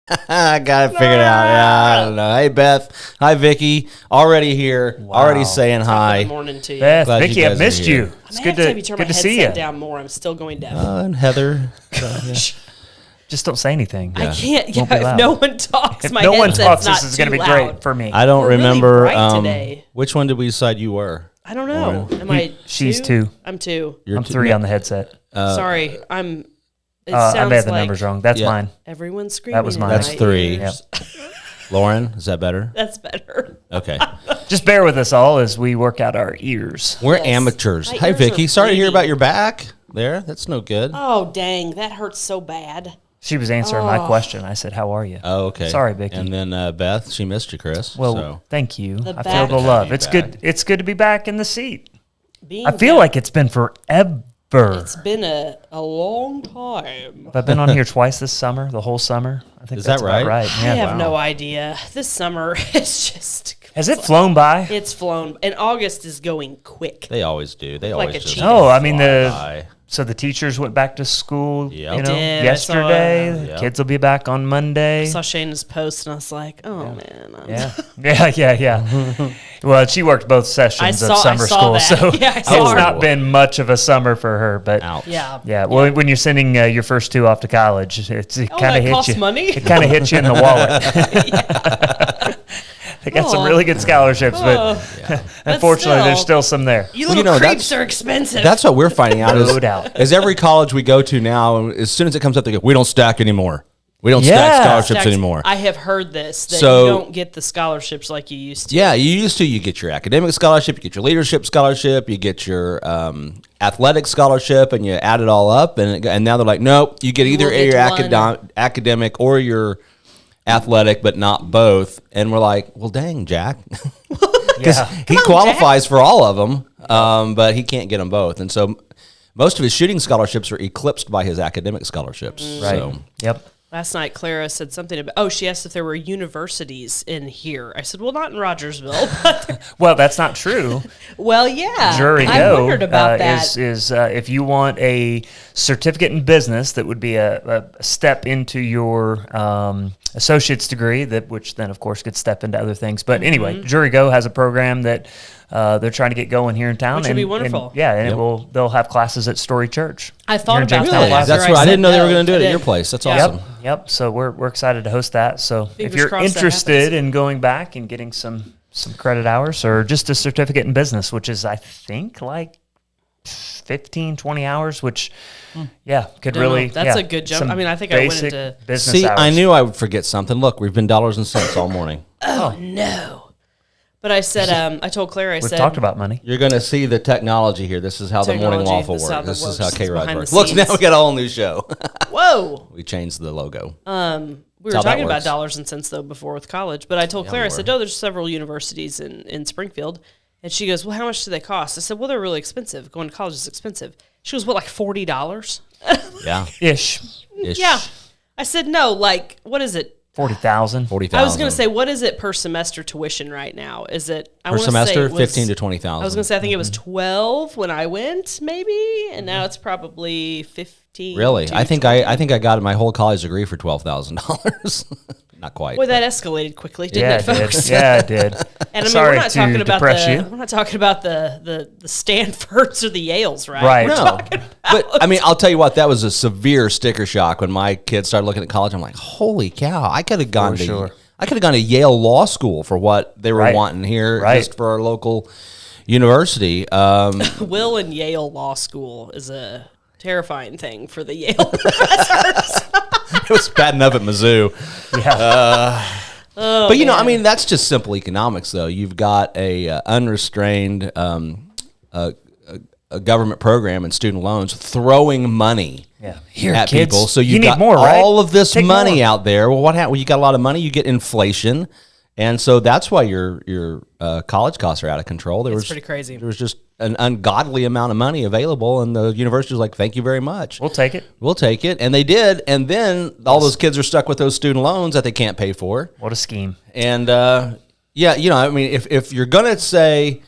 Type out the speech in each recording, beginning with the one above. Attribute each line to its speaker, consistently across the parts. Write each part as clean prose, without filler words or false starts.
Speaker 1: I got it figured out. Yeah, I don't know. Hey, Beth. Hi, Vicky. Already here.
Speaker 2: Wow.
Speaker 1: Already saying hi.
Speaker 3: Good morning to you.
Speaker 2: Beth,
Speaker 1: Glad
Speaker 2: Vicky,
Speaker 1: you
Speaker 2: I
Speaker 1: guys are
Speaker 2: missed
Speaker 1: here.
Speaker 2: you. It's
Speaker 3: I
Speaker 2: good
Speaker 3: may have to
Speaker 2: to
Speaker 3: turn
Speaker 2: good
Speaker 3: my
Speaker 2: to see you.
Speaker 3: headset down more. I'm still going down.
Speaker 1: And Heather.
Speaker 2: Just don't say anything.
Speaker 3: I can't.
Speaker 2: Won't be
Speaker 3: Yeah, if
Speaker 2: loud.
Speaker 3: no one talks,
Speaker 2: If
Speaker 3: my
Speaker 2: no one
Speaker 3: headset's
Speaker 2: talks,
Speaker 3: not
Speaker 2: this is going to
Speaker 3: too
Speaker 2: be
Speaker 3: loud.
Speaker 2: great for me.
Speaker 1: I don't
Speaker 3: We're really
Speaker 1: remember
Speaker 3: bright today.
Speaker 1: which one did we decide you were.
Speaker 3: I don't know.
Speaker 1: Lauren.
Speaker 3: Am I?
Speaker 2: She's
Speaker 3: two?
Speaker 2: two.
Speaker 3: I'm two.
Speaker 1: You're
Speaker 2: I'm 3 on the headset.
Speaker 3: Sorry, I'm. It
Speaker 2: I
Speaker 3: sounds
Speaker 2: may have the
Speaker 3: like
Speaker 2: numbers wrong. That's
Speaker 1: Yeah.
Speaker 2: mine.
Speaker 3: everyone's screaming.
Speaker 2: was
Speaker 3: in
Speaker 2: mine.
Speaker 1: That's
Speaker 3: my
Speaker 1: 3.
Speaker 3: ears.
Speaker 1: Lauren, is that better?
Speaker 3: That's better.
Speaker 1: Okay.
Speaker 2: Just bear with us all as we work out our ears.
Speaker 1: We're
Speaker 3: Yes.
Speaker 1: amateurs.
Speaker 3: My
Speaker 1: Hi,
Speaker 3: ears
Speaker 1: Vicky.
Speaker 3: are
Speaker 1: Sorry to hear
Speaker 3: bleeding.
Speaker 1: about your back there. That's no good.
Speaker 3: Oh dang, that hurts so bad.
Speaker 2: She was answering my question. I said, "How are you?"
Speaker 1: Oh, okay.
Speaker 2: Sorry, Vicky.
Speaker 1: And then Beth, she missed you, Chris.
Speaker 2: Well,
Speaker 1: so.
Speaker 2: thank you.
Speaker 3: The
Speaker 2: I feel
Speaker 3: back
Speaker 2: the love.
Speaker 1: hurt.
Speaker 2: It's good. It's good to be back in the seat.
Speaker 3: Being
Speaker 2: I feel
Speaker 3: back,
Speaker 2: like it's been forever.
Speaker 3: it's been a long time.
Speaker 2: I've been on here twice this summer, the whole summer. I think
Speaker 1: Is
Speaker 2: that's
Speaker 1: that
Speaker 2: about
Speaker 1: right?
Speaker 2: right.
Speaker 3: I
Speaker 2: Yeah.
Speaker 3: have no idea. This summer is just.
Speaker 2: Has it flown by?
Speaker 3: It's flown, and August is going quick.
Speaker 1: They always do. They
Speaker 3: Like
Speaker 1: always
Speaker 3: a
Speaker 1: just
Speaker 3: cheetah.
Speaker 2: Oh, I mean
Speaker 1: fly by.
Speaker 2: So the teachers went back to school,
Speaker 1: Yep.
Speaker 2: you know,
Speaker 3: Did. I
Speaker 2: yesterday.
Speaker 3: saw,
Speaker 2: The
Speaker 1: Yep.
Speaker 2: kids will be back on Monday.
Speaker 3: I saw Shayna's post, and I was like, "Oh man,
Speaker 2: Yeah. Well, she worked both sessions of summer school,
Speaker 3: that.
Speaker 2: so
Speaker 3: Yeah, I
Speaker 2: it's
Speaker 3: saw her.
Speaker 2: not been much of a summer for her. But
Speaker 1: Ouch.
Speaker 3: Yeah,
Speaker 2: yeah, well, when you're sending your first 2 off to college, it kind of
Speaker 3: that
Speaker 2: hits
Speaker 3: costs
Speaker 2: you.
Speaker 3: money.
Speaker 2: It kind of hits you in the wallet. They got some really good scholarships, but unfortunately, there's still some there.
Speaker 3: You
Speaker 1: Well,
Speaker 3: little
Speaker 1: you know,
Speaker 3: creeps are expensive.
Speaker 1: That's what we're finding out.
Speaker 2: No doubt.
Speaker 1: Is every college we go to now, and as soon as it comes up, they go, "We don't stack anymore. We don't
Speaker 2: Yeah.
Speaker 1: stack scholarships
Speaker 3: Stacks-
Speaker 1: anymore."
Speaker 3: I have heard this that
Speaker 1: So-
Speaker 3: you don't get the scholarships like you used to.
Speaker 1: Yeah, you used to. You get your academic scholarship, you get your leadership scholarship, you get your athletic scholarship, and you add it all up. And now they're like, nope, you get either
Speaker 3: will get
Speaker 1: your
Speaker 3: one.
Speaker 1: academic or your athletic, but not both. And we're like, well, dang, Jack. Because
Speaker 2: Yeah.
Speaker 1: he qualifies for all of them, but he can't get them both. And so most of his shooting scholarships are eclipsed by his academic scholarships.
Speaker 2: Right.
Speaker 1: So,
Speaker 2: Yep.
Speaker 3: Last night, Clara said something about. She asked if there were universities in here. I said, well, not in Rogersville. But,
Speaker 2: Well, that's not true.
Speaker 3: well, yeah.
Speaker 2: Jury
Speaker 3: I
Speaker 2: go
Speaker 3: wondered about that.
Speaker 2: is if you want a certificate in business, that would be a step into your associate's degree, which then of course could step into other things. But anyway,
Speaker 3: Mm-hmm.
Speaker 2: Jury Go has a program that they're trying to get going here in town,
Speaker 3: Which would be wonderful.
Speaker 2: And they'll have classes at Story Church.
Speaker 3: I thought
Speaker 2: here in
Speaker 3: about
Speaker 2: Jamestown
Speaker 3: that.
Speaker 2: Plaza.
Speaker 1: that's
Speaker 3: After
Speaker 1: right. I
Speaker 3: said
Speaker 1: didn't know they were
Speaker 3: no,
Speaker 1: going to do it
Speaker 3: I
Speaker 1: at your
Speaker 3: did.
Speaker 1: place. That's
Speaker 3: Yeah.
Speaker 1: awesome.
Speaker 2: Yep. So we're excited to host that. So if
Speaker 3: Fingers
Speaker 2: you're
Speaker 3: crossed that
Speaker 2: interested
Speaker 3: happens.
Speaker 2: in going back and getting some credit hours or just a certificate in business, which is I think like 15, 20 hours, which could
Speaker 3: Don't
Speaker 2: really
Speaker 3: know. That's
Speaker 2: yeah,
Speaker 3: a good jump.
Speaker 2: some
Speaker 3: I mean, I think I went
Speaker 2: basic
Speaker 3: into-
Speaker 2: business
Speaker 1: See,
Speaker 2: hours.
Speaker 1: I knew I would forget something. Look, we've been dollars and cents all morning.
Speaker 3: Oh, no. But I said, I told Clara, I
Speaker 2: We've
Speaker 3: said,
Speaker 2: talked about money.
Speaker 1: You're going to see the technology here. This is how the Morning
Speaker 3: Technology,
Speaker 1: Waffle
Speaker 3: this is how
Speaker 1: works.
Speaker 3: that
Speaker 1: This is
Speaker 3: works.
Speaker 1: how
Speaker 3: It's
Speaker 1: K-ROG
Speaker 3: behind the
Speaker 1: works. Look, now
Speaker 3: scenes.
Speaker 1: we got a whole new show.
Speaker 3: whoa.
Speaker 1: We changed the logo.
Speaker 3: We were
Speaker 1: how that
Speaker 3: talking about
Speaker 1: works.
Speaker 3: dollars and cents, though, before with college. But I told Claire, I said, no, there's several universities in Springfield. And she goes, well, how much do they cost? I said, well, they're really expensive. Going to college is expensive. She goes, what, like $40?
Speaker 1: Yeah.
Speaker 2: Ish.
Speaker 1: Ish.
Speaker 3: Yeah. I said, no, like, what is it?
Speaker 2: 40,000.
Speaker 1: 40,000.
Speaker 3: I was going to say, what is it per semester tuition right now? Is it I
Speaker 1: per
Speaker 3: wanna say
Speaker 1: semester,
Speaker 3: it was-
Speaker 1: 15 to 20,000.
Speaker 3: I was going to say, I think it was 12 when I went, maybe, and now it's probably 15.
Speaker 1: Really?
Speaker 3: to
Speaker 1: I think
Speaker 3: 20.
Speaker 1: I think I got my whole college degree for $12,000. Not quite.
Speaker 3: Boy, that escalated quickly, didn't
Speaker 2: Yeah,
Speaker 3: it, folks?
Speaker 2: did. Yeah, it did.
Speaker 3: And I mean,
Speaker 2: Sorry
Speaker 3: we're not
Speaker 2: to
Speaker 3: talking about
Speaker 2: depress you.
Speaker 3: we're not talking about the Stanfords or the Yales, right?
Speaker 2: Right.
Speaker 3: We're
Speaker 1: No,
Speaker 3: talking
Speaker 1: but I mean, I'll tell you what. That was a severe sticker shock when my kids started looking at college. I'm like, holy cow! I could have gone to
Speaker 2: sure.
Speaker 1: I could have gone to Yale Law School for what they were
Speaker 2: Right.
Speaker 1: wanting here,
Speaker 2: Right.
Speaker 1: just for our local university.
Speaker 3: Will and Yale Law School is a terrifying thing for the Yale professors.
Speaker 1: It was bad enough at Mizzou. But you know, I mean, that's just simple economics, though. You've got a unrestrained a government program and student loans throwing money
Speaker 2: Yeah. Here,
Speaker 1: at
Speaker 2: kids,
Speaker 1: people. So
Speaker 2: you
Speaker 1: you've
Speaker 2: need
Speaker 1: got
Speaker 2: more, right?
Speaker 1: all of this
Speaker 2: Take
Speaker 1: money
Speaker 2: more.
Speaker 1: out there. Well, what happens? Well, you got a lot of money. You get inflation, and so that's why your college costs are out of control. There was
Speaker 3: pretty crazy.
Speaker 1: There was just an ungodly amount of money available, and the university was like, "Thank you very much.
Speaker 2: We'll take it.
Speaker 1: We'll take it," and they did. And then all those kids are stuck with those student loans that they can't pay for.
Speaker 2: What a scheme.
Speaker 1: And yeah, you know, I mean, if you're gonna say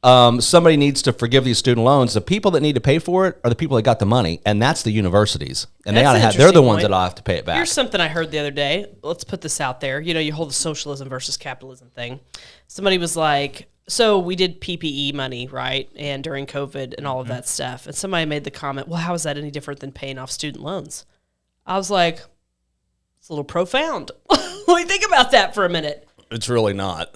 Speaker 1: somebody needs to forgive these student loans. The people that need to pay for it are the people that got the money, and that's the universities. And
Speaker 3: That's an
Speaker 1: they're the
Speaker 3: interesting
Speaker 1: ones
Speaker 3: point.
Speaker 1: that'll have to pay it back.
Speaker 3: Here's something I heard the other day. Let's put this out there. You hold the socialism versus capitalism thing. Somebody was like, so we did PPE money, right? And during COVID and all of that stuff. And somebody made the comment, well, how is that any different than paying off student loans? I was like, it's a little profound. Let me think about that for a minute.
Speaker 1: It's really not.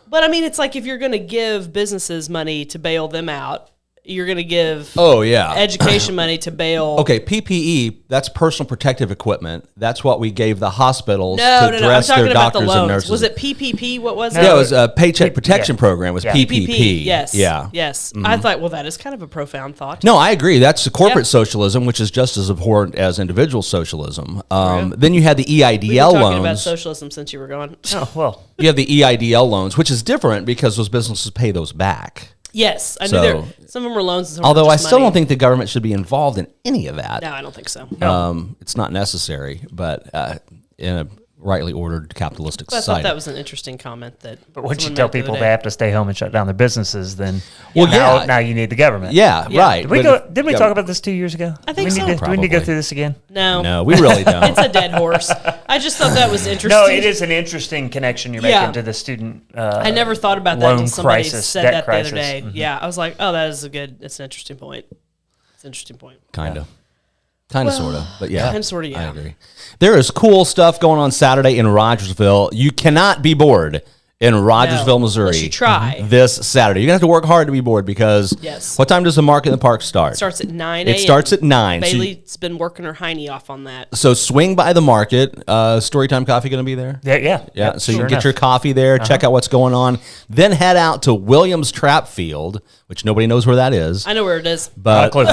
Speaker 3: But I mean, it's like if you're going to give businesses money to bail them out, you're going to give education money to bail.
Speaker 1: Okay, PPE, that's personal protective equipment. That's what we gave the hospitals to
Speaker 3: No, I'm
Speaker 1: dress
Speaker 3: talking
Speaker 1: their
Speaker 3: about the
Speaker 1: doctors and
Speaker 3: loans.
Speaker 1: nurses.
Speaker 3: Was it PPP? What was it?
Speaker 1: Yeah, it was a paycheck protection program. Was PPP.
Speaker 3: PPP, yes.
Speaker 1: Yeah.
Speaker 3: Yes. I thought, well, that is kind of a profound thought.
Speaker 1: No, I agree. That's corporate socialism, which is just as abhorrent as individual socialism. Then you had the EIDL
Speaker 3: We've been talking
Speaker 1: loans.
Speaker 3: about socialism since you were gone.
Speaker 2: Oh, well.
Speaker 1: You have the EIDL loans, which is different because those businesses pay those back.
Speaker 3: Yes, I knew
Speaker 1: So-
Speaker 3: some of them were loans. And some
Speaker 1: Although
Speaker 3: were
Speaker 1: I
Speaker 3: just
Speaker 1: still
Speaker 3: money.
Speaker 1: don't think the government should be involved in any of that.
Speaker 3: No, I don't think so.
Speaker 1: It's not necessary, but in a rightly ordered capitalistic
Speaker 3: But I
Speaker 1: society.
Speaker 3: thought that was an interesting comment.
Speaker 2: But once you
Speaker 3: someone
Speaker 2: tell
Speaker 3: made the other
Speaker 2: people
Speaker 3: day.
Speaker 2: they have to stay home and shut down their businesses, then
Speaker 1: Well,
Speaker 2: now you need the government.
Speaker 1: Yeah,
Speaker 3: Yeah.
Speaker 1: right.
Speaker 2: Didn't we talk about this 2 years ago?
Speaker 3: I think
Speaker 2: do
Speaker 3: so.
Speaker 2: we need to go
Speaker 1: Probably.
Speaker 2: through this again?
Speaker 3: No,
Speaker 1: We really don't.
Speaker 3: it's a dead horse. I just thought that was interesting.
Speaker 2: No, it is an interesting connection you're
Speaker 3: Yeah.
Speaker 2: making to the student.
Speaker 3: I never thought about that
Speaker 2: loan
Speaker 3: until somebody
Speaker 2: crisis,
Speaker 3: said
Speaker 2: debt
Speaker 3: that
Speaker 2: crisis.
Speaker 3: the other day.
Speaker 2: Mhm.
Speaker 3: Yeah, I was like, oh, it's an interesting point. It's an interesting point.
Speaker 1: Kind of. Kind of, sort of. But yeah.
Speaker 3: Kinda, sorta, yeah.
Speaker 1: I agree. There is cool stuff going on Saturday in Rogersville. You cannot be bored in Rogersville, Missouri.
Speaker 3: unless you try.
Speaker 1: This Saturday. You're going to have to work hard to be bored because
Speaker 3: Yes.
Speaker 1: what time does the market in the park start?
Speaker 3: It starts at 9 a.m.
Speaker 1: It starts at 9.
Speaker 3: Bailey's been working her hiney off on that.
Speaker 1: So swing by the market. Storytime Coffee going to be there?
Speaker 2: Yeah.
Speaker 1: Yeah,
Speaker 2: Yep,
Speaker 1: so you
Speaker 2: sure
Speaker 1: can get
Speaker 2: enough.
Speaker 1: your coffee there, check out what's going on, then head out to Williams Trap Field, which nobody knows where that is.
Speaker 3: I know where it is.
Speaker 1: But
Speaker 2: Close.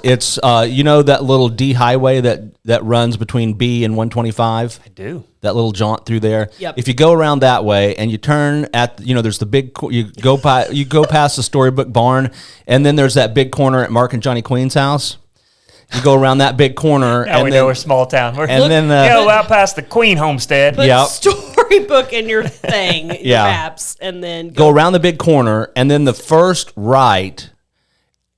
Speaker 1: it's that little D highway that runs between B and 125.
Speaker 2: I do.
Speaker 1: That little jaunt through there.
Speaker 3: Yep.
Speaker 1: If you go around that way and you turn at there's the big you go past the Storybook Barn, and then there's that big corner at Mark and Johnny Queen's house. You go around that big corner,
Speaker 2: Now
Speaker 1: and
Speaker 2: we
Speaker 1: then
Speaker 2: know we're small town. We're
Speaker 1: and then
Speaker 2: out past the Queen homestead.
Speaker 3: Put
Speaker 1: Yep.
Speaker 3: storybook in your thing, your
Speaker 1: Yeah.
Speaker 3: maps, and then
Speaker 1: go around the big corner, and then the first right.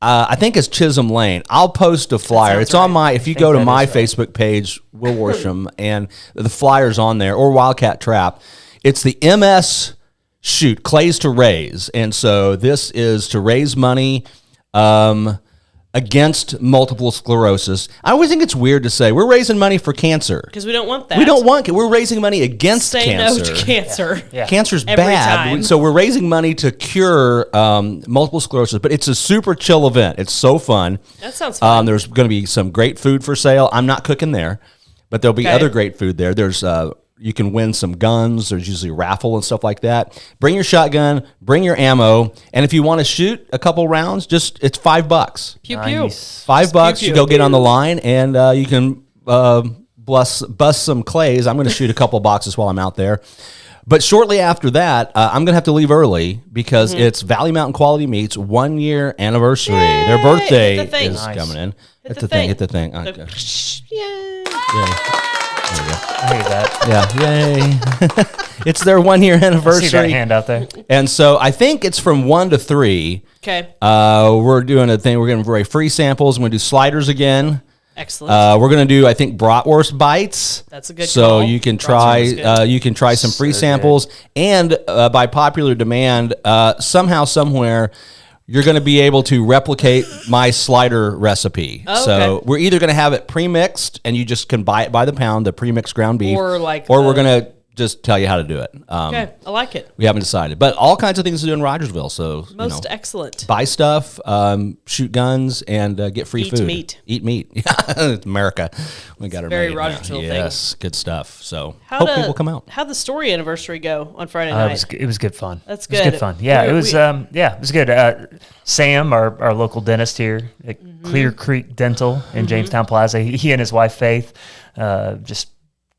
Speaker 1: I think it's Chisholm Lane. I'll post a flyer.
Speaker 3: sounds
Speaker 1: It's on
Speaker 3: right.
Speaker 1: my. If you go to
Speaker 2: that
Speaker 1: my
Speaker 2: is right.
Speaker 1: Facebook page, Will Worsham, and the flyer's on there, or Wildcat Trap. It's the MS shoot Clays to Raise, and so this is to raise money against multiple sclerosis. I always think it's weird to say we're raising money for cancer.
Speaker 3: because we don't want that.
Speaker 1: We don't want it. We're raising money against
Speaker 3: say
Speaker 1: cancer.
Speaker 3: no to cancer.
Speaker 2: Yeah.
Speaker 1: Cancer's
Speaker 3: Every
Speaker 1: bad.
Speaker 3: time.
Speaker 1: So we're raising money to cure multiple sclerosis, but it's a super chill event. It's so fun.
Speaker 3: That sounds fun.
Speaker 1: There's going to be some great food for sale. I'm not cooking there, but there'll be
Speaker 3: Okay.
Speaker 1: other great food there. There's you can win some guns. There's usually a raffle and stuff like that. Bring your shotgun, bring your ammo, and if you want to shoot a couple rounds, it's $5.
Speaker 3: Pew pew.
Speaker 2: Nice.
Speaker 1: $5.
Speaker 3: pew,
Speaker 1: You go
Speaker 3: pew.
Speaker 1: get on the line, and you can bust some clays. I'm going to shoot a couple boxes while I'm out there. But shortly after that, I'm going to have to leave early because it's Valley Mountain Quality Meats 1 year anniversary.
Speaker 3: Yay!
Speaker 1: Their birthday
Speaker 3: Hit the thing.
Speaker 1: is
Speaker 2: Nice.
Speaker 1: coming in. Hit
Speaker 3: the
Speaker 1: the thing.
Speaker 3: thing.
Speaker 1: Hit the thing.
Speaker 3: The-
Speaker 1: Okay.
Speaker 3: Yay.
Speaker 2: I hate that.
Speaker 1: Yeah, yay. It's their 1 year
Speaker 2: See that
Speaker 1: anniversary.
Speaker 2: hand out there.
Speaker 1: And so I think it's from 1 to 3.
Speaker 3: Okay.
Speaker 1: We're doing a thing. We're going to bring free samples. We're going to do sliders again.
Speaker 3: Excellent.
Speaker 1: We're gonna do, I think, bratwurst bites.
Speaker 3: That's a good
Speaker 1: So
Speaker 3: call.
Speaker 1: you can
Speaker 3: Bratwurst is
Speaker 1: try,
Speaker 3: good.
Speaker 1: you can try some free
Speaker 2: So
Speaker 1: samples, and by popular demand, somehow, somewhere, you're going to be able to replicate my slider recipe.
Speaker 3: Oh,
Speaker 1: So
Speaker 3: okay.
Speaker 1: we're either going to have it pre-mixed, and you just can buy it by the pound, the pre-mixed ground beef,
Speaker 3: Or like
Speaker 1: or
Speaker 3: the-
Speaker 1: we're going to just tell you how to do it.
Speaker 3: Okay, I like it.
Speaker 1: We haven't decided, but all kinds of things to do in Rogersville. So
Speaker 3: Most excellent.
Speaker 1: buy stuff, shoot guns, and get free
Speaker 3: Eat
Speaker 1: food.
Speaker 3: meat.
Speaker 1: Eat meat. Yeah, it's America. We got our
Speaker 3: very
Speaker 1: made now.
Speaker 3: Rogersville thing.
Speaker 1: Yes, good stuff. So
Speaker 3: How'd
Speaker 1: hope people come out.
Speaker 3: How'd the story anniversary go on Friday
Speaker 2: It
Speaker 3: night?
Speaker 2: was good fun.
Speaker 3: That's
Speaker 2: It was
Speaker 3: good.
Speaker 2: good fun. Yeah,
Speaker 3: We-
Speaker 2: it was. It was good. Sam, our local dentist here at
Speaker 3: Mm-hmm.
Speaker 2: Clear Creek Dental in Jamestown Plaza, he and his wife Faith just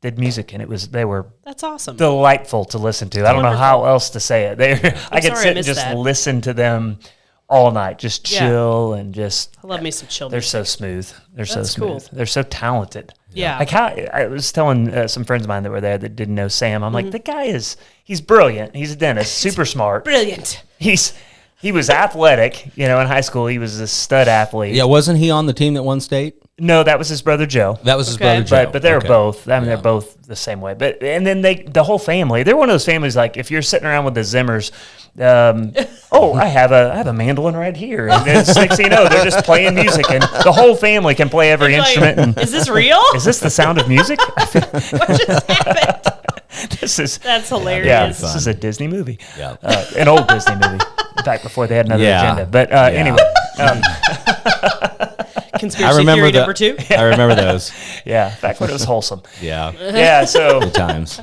Speaker 2: did music, and they were
Speaker 3: That's awesome.
Speaker 2: delightful to listen to. I don't know how else to say it. I could
Speaker 3: sorry I
Speaker 2: sit and
Speaker 3: missed
Speaker 2: just
Speaker 3: that.
Speaker 2: listen to them all night, just
Speaker 3: Yeah.
Speaker 2: chill and just.
Speaker 3: I love me some children.
Speaker 2: They're so smooth. They're so
Speaker 3: That's
Speaker 2: smooth.
Speaker 3: cool.
Speaker 2: They're so talented.
Speaker 3: Yeah.
Speaker 2: Like how I was telling some friends of mine that were there that didn't know Sam. I'm
Speaker 3: Mm-hmm.
Speaker 2: like, the guy he's brilliant. He's a dentist, super smart.
Speaker 3: Brilliant.
Speaker 2: He's he was athletic. In high school, he was a stud athlete.
Speaker 1: Yeah, wasn't he on the team that won state?
Speaker 2: No, that was his brother Joe.
Speaker 1: That was his
Speaker 3: Okay.
Speaker 1: brother Joe.
Speaker 2: But they're
Speaker 1: Okay.
Speaker 2: both. I mean, they're both the same way. But and then the whole family. They're one of those families like if you're sitting around with the Zimmers. I have a mandolin right here, and then next thing you know, they're just playing music, and the whole family can play every
Speaker 3: Like,
Speaker 2: instrument. And
Speaker 3: is this real?
Speaker 2: is this the sound of music?
Speaker 3: What just happened? That's hilarious.
Speaker 2: Yeah, this is a Disney movie.
Speaker 1: Yeah.
Speaker 2: An old Disney movie. In fact, before they had another
Speaker 1: Yeah.
Speaker 2: agenda. But anyway,
Speaker 3: Conspiracy theory number 2.
Speaker 1: I remember those.
Speaker 2: yeah, back when it was wholesome.
Speaker 1: Yeah.
Speaker 2: Yeah, so
Speaker 1: Good times.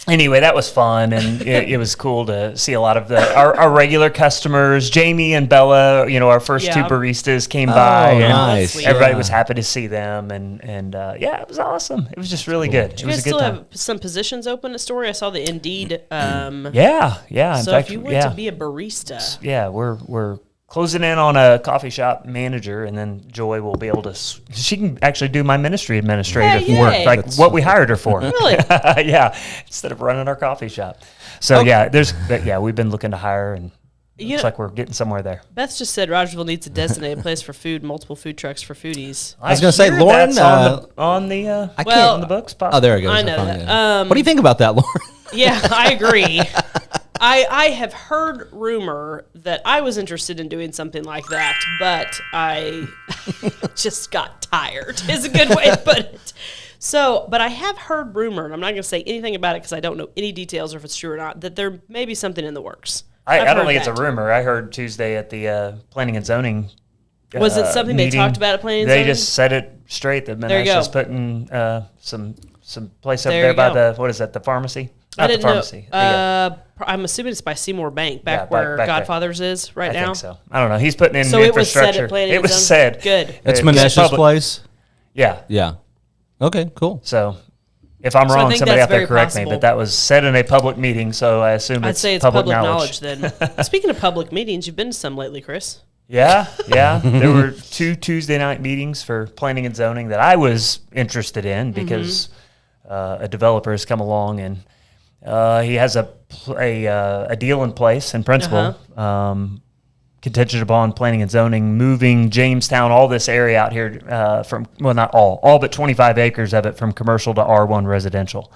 Speaker 2: anyway, that was fun, and it was cool to see a lot of our regular customers. Jamie and Bella, our first two
Speaker 3: Yeah.
Speaker 2: baristas came by, and
Speaker 1: nice.
Speaker 3: Sweet.
Speaker 2: everybody
Speaker 1: Yeah.
Speaker 2: was happy to see them, and it was awesome. It was just really good. It
Speaker 3: You
Speaker 2: was
Speaker 3: guys
Speaker 2: a good
Speaker 3: still
Speaker 2: time.
Speaker 3: have some positions open at Story? I saw the Indeed.
Speaker 2: Yeah. In
Speaker 3: So
Speaker 2: fact,
Speaker 3: if you went to be a barista,
Speaker 2: yeah, we're closing in on a coffee shop manager, and then Joy will be able to. She can actually do my ministry administrative
Speaker 3: Hey,
Speaker 2: work,
Speaker 3: yay.
Speaker 2: like what we hired her for.
Speaker 3: Really?
Speaker 2: Yeah, instead of running our coffee shop. So we've been looking to hire, and
Speaker 3: You
Speaker 2: looks
Speaker 3: know-
Speaker 2: like we're getting somewhere there.
Speaker 3: Beth just said Rogersville needs a designated place for food, multiple food trucks for foodies.
Speaker 1: I was gonna say,
Speaker 2: hear
Speaker 1: Lauren,
Speaker 2: that's on the
Speaker 1: I
Speaker 3: Well-
Speaker 2: on the books.
Speaker 1: Oh, there it goes.
Speaker 3: I know
Speaker 1: found
Speaker 3: that.
Speaker 1: it. What do you think about that, Lauren?
Speaker 3: Yeah, I agree. I have heard rumor that I was interested in doing something like that, but I just got tired, is a good way to put it. So, but I have heard rumor, and I'm not going to say anything about it because I don't know any details or if it's true or not, that there may be something in the works.
Speaker 2: I
Speaker 3: I've
Speaker 2: don't
Speaker 3: heard
Speaker 2: think it's a
Speaker 3: that.
Speaker 2: rumor. I heard Tuesday at the planning and zoning.
Speaker 3: Was it something they
Speaker 2: meeting.
Speaker 3: talked about at planning and
Speaker 2: They
Speaker 3: zoning?
Speaker 2: just said it straight. That
Speaker 3: There you
Speaker 2: Menasha's
Speaker 3: go.
Speaker 2: putting some place up
Speaker 3: There
Speaker 2: there
Speaker 3: you
Speaker 2: by
Speaker 3: go.
Speaker 2: the what is that? The pharmacy.
Speaker 3: I
Speaker 2: Not the
Speaker 3: didn't
Speaker 2: pharmacy.
Speaker 3: know. I'm assuming it's by Seymour Bank, back
Speaker 2: Yeah,
Speaker 3: where
Speaker 2: back there.
Speaker 3: Godfather's is right
Speaker 2: I
Speaker 3: now.
Speaker 2: think so. I don't know. He's putting in
Speaker 3: So it was said
Speaker 2: infrastructure.
Speaker 3: at planning
Speaker 2: It
Speaker 3: and
Speaker 2: was
Speaker 3: zoning?
Speaker 2: said.
Speaker 3: Good.
Speaker 1: It's
Speaker 2: It's
Speaker 1: Manesh's
Speaker 2: public.
Speaker 1: place.
Speaker 2: Yeah.
Speaker 1: Yeah. Okay. Cool.
Speaker 2: So if I'm
Speaker 3: So I
Speaker 2: wrong,
Speaker 3: think
Speaker 2: somebody
Speaker 3: that's
Speaker 2: out there
Speaker 3: very
Speaker 2: correct me.
Speaker 3: possible.
Speaker 2: But that was said in a public meeting, so I assume
Speaker 3: I'd say it's public knowledge
Speaker 2: knowledge.
Speaker 3: then. Speaking of public meetings, you've been to some lately, Chris.
Speaker 2: Yeah. There were 2 Tuesday night meetings for planning and zoning that I was interested in because a developer has come along and he has a deal in place in principle, contingent upon planning and zoning, moving Jamestown, all this area out here from, well, not all but 25 acres of it from commercial to R1 residential.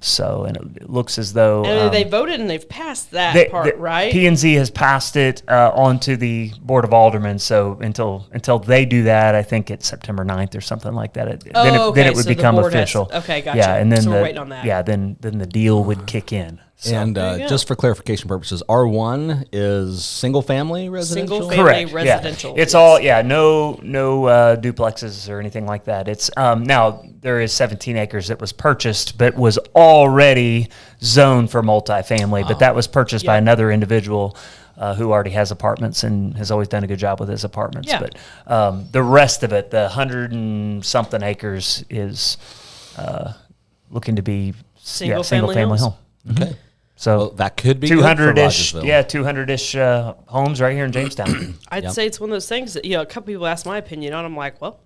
Speaker 2: So, and it looks as though
Speaker 3: And they voted and they've passed that part, right?
Speaker 2: P&Z has passed it on to the Board of Aldermen. So until they do that, I think it's September 9th or something like that. Then it would
Speaker 3: so the
Speaker 2: become
Speaker 3: board has-
Speaker 2: official.
Speaker 3: okay, gotcha.
Speaker 2: Yeah, and then
Speaker 3: So we're waiting on that.
Speaker 2: Yeah, then the deal would kick in. So.
Speaker 1: And
Speaker 3: There you go.
Speaker 1: just for clarification purposes, R1 is single family residential?
Speaker 3: Single family
Speaker 2: Correct.
Speaker 3: residential.
Speaker 2: Yeah. It's
Speaker 3: yes.
Speaker 2: all no duplexes or anything like that. It's now there is 17 acres that was purchased, but was already zoned for multifamily. But that was purchased by
Speaker 3: Yep.
Speaker 2: another individual who already has apartments and has always done a good job with his apartments.
Speaker 3: Yeah.
Speaker 2: But the rest of it, the 100 and something acres, is looking to be
Speaker 3: Single
Speaker 2: single
Speaker 3: family
Speaker 2: family
Speaker 3: homes.
Speaker 2: home.
Speaker 1: Okay.
Speaker 2: So
Speaker 1: Well, that could be good for
Speaker 2: 200-ish,
Speaker 1: Rogersville.
Speaker 2: 200-ish homes right here in Jamestown.
Speaker 3: I'd say it's one of those things that, a couple people ask my opinion on. I'm like, well,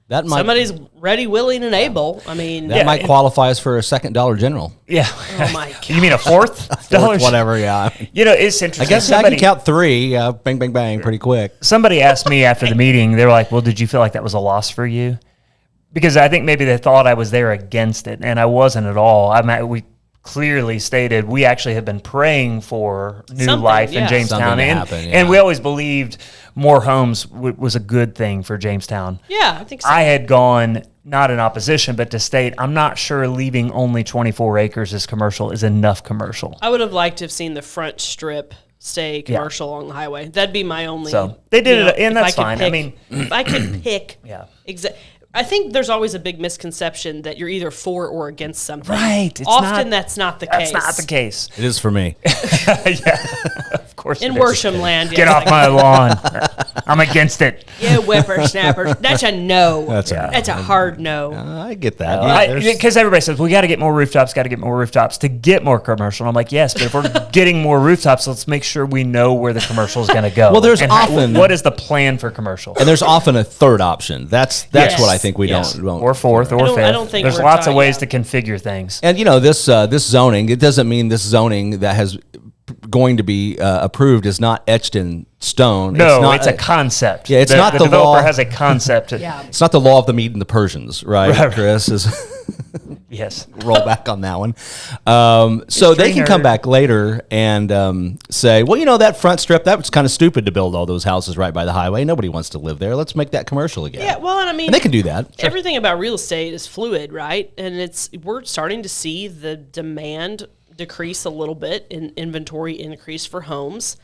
Speaker 1: That might
Speaker 3: somebody's ready, willing, and able. I mean,
Speaker 1: that might qualify us for a second Dollar General.
Speaker 2: Yeah.
Speaker 3: oh my God.
Speaker 2: You mean a fourth? Dollars?
Speaker 1: Whatever, yeah.
Speaker 2: It's interesting.
Speaker 1: I guess I can count 3, bang, bang, bang, pretty quick.
Speaker 2: Somebody asked me after the meeting, they were like, well, did you feel like that was a loss for you? Because I think maybe they thought I was there against it, and I wasn't at all. We clearly stated we actually have been praying for new
Speaker 3: Something,
Speaker 2: life
Speaker 3: yeah.
Speaker 2: in Jamestown.
Speaker 1: Something to
Speaker 2: And,
Speaker 1: happen, yeah.
Speaker 2: and we always believed more homes was a good thing for Jamestown.
Speaker 3: Yeah, I think so.
Speaker 2: I had gone not in opposition, but to state I'm not sure leaving only 24 acres as commercial is enough commercial.
Speaker 3: I would have liked to have seen the front strip stay commercial along the highway. That'd be my only.
Speaker 2: So, they did it, and
Speaker 3: if
Speaker 2: that's
Speaker 3: I could
Speaker 2: fine. I
Speaker 3: pick-
Speaker 2: mean-
Speaker 3: if I could pick,
Speaker 2: Yeah.
Speaker 3: I think there's always a big misconception that you're either for or against something.
Speaker 2: Right, it's
Speaker 3: Often
Speaker 2: not-
Speaker 3: that's not the case.
Speaker 2: That's not the case.
Speaker 1: It is for me.
Speaker 2: Of course.
Speaker 3: In
Speaker 2: it is.
Speaker 3: Worsham land,
Speaker 2: Get off my lawn. I'm against it.
Speaker 3: Yeah, whippersnappers. That's a no.
Speaker 1: That's a no.
Speaker 3: That's a hard no.
Speaker 1: I get that. Yeah, there's-
Speaker 2: Because everybody says, we got to get more rooftops, to get more commercial. And I'm like, yes, but if we're getting more rooftops, let's make sure we know where the commercial is going to go.
Speaker 1: Well, there's
Speaker 2: And
Speaker 1: often-
Speaker 2: what is the plan for commercial?
Speaker 1: and there's often a third option. That's
Speaker 3: Yes.
Speaker 1: what I think we
Speaker 2: Yes.
Speaker 1: don't.
Speaker 2: Or fourth or
Speaker 3: don't-
Speaker 2: fifth.
Speaker 3: I don't think
Speaker 2: there's
Speaker 3: we're
Speaker 2: lots of
Speaker 3: talking-
Speaker 2: ways
Speaker 3: yeah.
Speaker 2: to configure things.
Speaker 1: And this zoning, it doesn't mean this zoning that has going to be approved is not etched in stone.
Speaker 2: No, it's a concept.
Speaker 1: Yeah, it's not the
Speaker 2: developer
Speaker 1: law.
Speaker 2: has a concept.
Speaker 3: Yeah.
Speaker 1: It's not the law of the Mede and the Persians, right? Chris is
Speaker 2: Yes.
Speaker 1: roll back on that one. So they can come back later and say, well, that front strip, that was kind of stupid to build all those houses right by the highway. Nobody wants to live there. Let's make that commercial again.
Speaker 3: Yeah, well, and I mean,
Speaker 1: and they can do that.
Speaker 3: Everything about real estate is fluid, right? And we're starting to see the demand decrease a little bit and inventory increase for homes.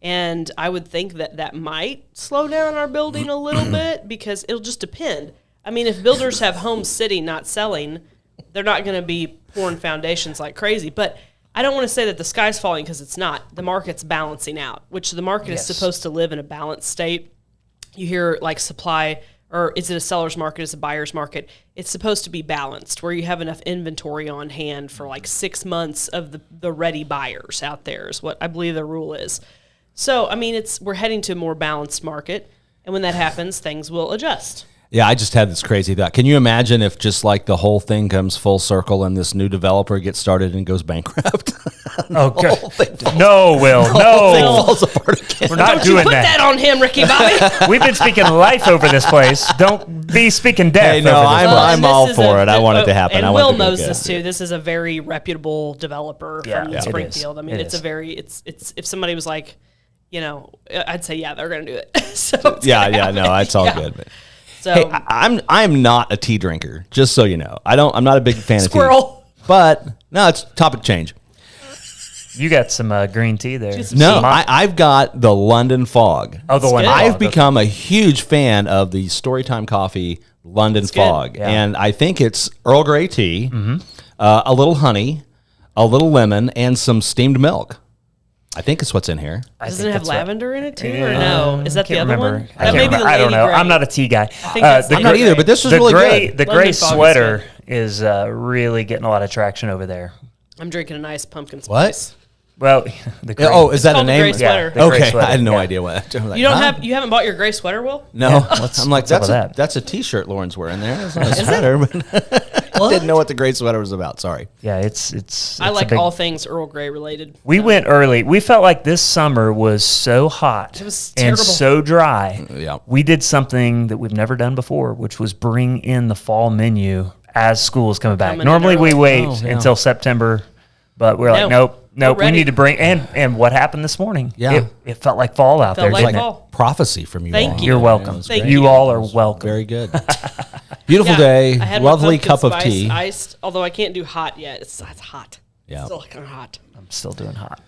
Speaker 3: And I would think that might slow down our building a little bit because it'll just depend. I mean, if builders have homes sitting, not selling, they're not going to be pouring foundations like crazy. But I don't want to say that the sky's falling because it's not. The market's balancing out, which the market is supposed to live in a balanced state. You hear like supply, or is it a seller's market, is it a buyer's market? It's supposed to be balanced where you have enough inventory on hand for like 6 months of the ready buyers out there is what I believe the rule is. So, I mean, we're heading to a more balanced market. And when that happens, things will adjust.
Speaker 1: Yeah, I just had this crazy thought. Can you imagine if just like the whole thing comes full circle and this new developer gets started and goes bankrupt?
Speaker 2: Oh, God. No, Will. No.
Speaker 1: Falls apart again.
Speaker 2: We're not
Speaker 3: Don't
Speaker 2: doing
Speaker 3: you put
Speaker 2: that.
Speaker 3: that on him, Ricky Bobby.
Speaker 2: We've been speaking life over this place. Don't be speaking death.
Speaker 1: Hey, no,
Speaker 2: over this place.
Speaker 1: I'm all for it. I want it to happen.
Speaker 3: And
Speaker 1: I want it
Speaker 3: Will
Speaker 1: to go
Speaker 3: knows
Speaker 1: good.
Speaker 3: this too. This is a very reputable developer
Speaker 2: Yeah,
Speaker 3: from
Speaker 2: it
Speaker 3: Springfield.
Speaker 2: is.
Speaker 3: I mean,
Speaker 2: It
Speaker 3: it's
Speaker 2: is.
Speaker 3: it's if somebody was like, I'd say they're going to do it. So it's
Speaker 1: Yeah,
Speaker 3: gonna happen.
Speaker 1: no, it's all
Speaker 3: Yeah.
Speaker 1: good. But,
Speaker 3: So
Speaker 1: hey, I'm not a tea drinker, just so you know. I'm not a big fan of tea.
Speaker 3: Squirrel.
Speaker 1: But no, it's topic change.
Speaker 2: You got some green tea there.
Speaker 3: Just-
Speaker 1: No,
Speaker 2: Some-
Speaker 1: I've got the London Fog.
Speaker 2: Oh, the
Speaker 3: It's
Speaker 2: one.
Speaker 3: good.
Speaker 1: I've become a huge fan of the Storytime Coffee London
Speaker 3: good.
Speaker 1: Fog,
Speaker 2: Yeah.
Speaker 1: and I think it's Earl Grey tea, a little honey, a little lemon, and some steamed milk. I think it's what's in here.
Speaker 3: Doesn't it have lavender in it too, or
Speaker 2: Yeah.
Speaker 3: no? Is that the
Speaker 2: Can't
Speaker 3: other
Speaker 2: remember.
Speaker 3: one?
Speaker 2: I
Speaker 3: That
Speaker 2: can't
Speaker 3: may be
Speaker 2: remember.
Speaker 3: the
Speaker 2: I don't
Speaker 3: Lady
Speaker 2: know.
Speaker 3: Grey.
Speaker 2: I'm not a tea guy.
Speaker 3: think that's
Speaker 2: The
Speaker 3: the
Speaker 1: I'm not
Speaker 3: Grey.
Speaker 1: either, but this was
Speaker 2: the
Speaker 1: really
Speaker 2: gray,
Speaker 1: good.
Speaker 2: the
Speaker 3: London
Speaker 2: gray
Speaker 3: Fog is
Speaker 2: sweater
Speaker 3: good.
Speaker 2: is really getting a lot of traction over there.
Speaker 3: I'm drinking a nice pumpkin
Speaker 1: What?
Speaker 3: spice.
Speaker 2: Well, the gray.
Speaker 1: Oh, is that a
Speaker 3: called the
Speaker 1: name?
Speaker 3: gray sweater.
Speaker 2: the gray
Speaker 1: Okay,
Speaker 2: sweater,
Speaker 1: I had no
Speaker 2: yeah.
Speaker 1: idea what. I was like,
Speaker 3: You
Speaker 1: huh?
Speaker 3: you haven't bought your gray sweater, Will?
Speaker 1: No,
Speaker 2: Yeah,
Speaker 1: I'm like
Speaker 2: what's up
Speaker 1: that's
Speaker 2: with that?
Speaker 1: that's a T-shirt Lauren's wearing there. That's not a sweater. But I didn't know what the gray sweater was about. Sorry.
Speaker 2: Yeah, it's.
Speaker 3: I
Speaker 2: a
Speaker 3: like
Speaker 2: big-
Speaker 3: all things Earl Grey related.
Speaker 2: We went early. We felt like this summer was so hot
Speaker 3: was
Speaker 2: and
Speaker 3: terrible.
Speaker 2: so dry.
Speaker 1: Yeah.
Speaker 2: We did something that we've never done before, which was bring in the fall menu as school is coming back.
Speaker 3: Coming in
Speaker 2: Normally we
Speaker 3: early.
Speaker 2: wait
Speaker 1: Oh, yeah.
Speaker 2: until September, but we're like,
Speaker 3: No,
Speaker 2: nope,
Speaker 3: we're
Speaker 2: we
Speaker 3: ready.
Speaker 2: need to bring and what happened this morning?
Speaker 1: Yeah.
Speaker 2: It felt like fall out
Speaker 3: Felt
Speaker 2: there.
Speaker 3: like
Speaker 2: didn't it?
Speaker 3: fall.
Speaker 1: Prophecy from you.
Speaker 3: Thank
Speaker 1: all.
Speaker 3: you.
Speaker 2: You're
Speaker 1: Yeah,
Speaker 2: welcome.
Speaker 1: it was
Speaker 3: Thank
Speaker 1: great.
Speaker 2: you
Speaker 3: you.
Speaker 2: all are welcome.
Speaker 1: Very good. Beautiful
Speaker 3: Yeah,
Speaker 1: day.
Speaker 3: I had my
Speaker 1: Lovely
Speaker 3: pumpkin
Speaker 1: cup of
Speaker 3: spice
Speaker 1: tea.
Speaker 3: iced, although I can't do hot yet. It's hot.
Speaker 1: Yeah.
Speaker 3: Still kind of hot.
Speaker 2: I'm still doing hot.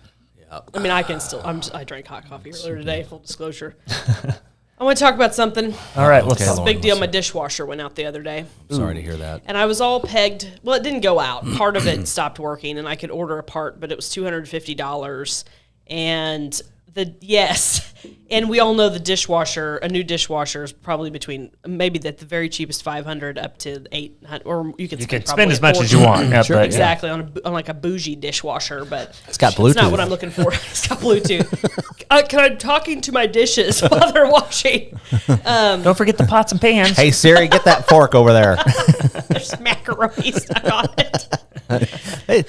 Speaker 3: I mean, I can still. I drank hot coffee earlier today. Full disclosure. I want to talk about something.
Speaker 2: All right, let's
Speaker 1: Okay,
Speaker 3: It's a big
Speaker 1: Lauren,
Speaker 3: deal.
Speaker 1: what's
Speaker 3: My dishwasher went out the other day,
Speaker 1: Sorry to hear that.
Speaker 3: and I was all pegged. Well, it didn't go out. Part of it stopped working, and I could order a part, but it was $250. And and we all know the dishwasher. A new dishwasher is probably between maybe at the very cheapest 500 up to 800, or you can
Speaker 2: you
Speaker 3: spend
Speaker 2: can spend as much as
Speaker 3: 40.
Speaker 2: you want. Yeah,
Speaker 1: Sure,
Speaker 2: but,
Speaker 3: Exactly, on like a bougie dishwasher, but
Speaker 1: It's got
Speaker 3: it's not
Speaker 1: Bluetooth.
Speaker 3: what I'm looking for. It's got Bluetooth. Can I talking to my dishes while they're washing?
Speaker 2: Don't forget the pots and pans.
Speaker 1: Hey Siri, get that fork over there.
Speaker 3: There's macaroni stuck on it.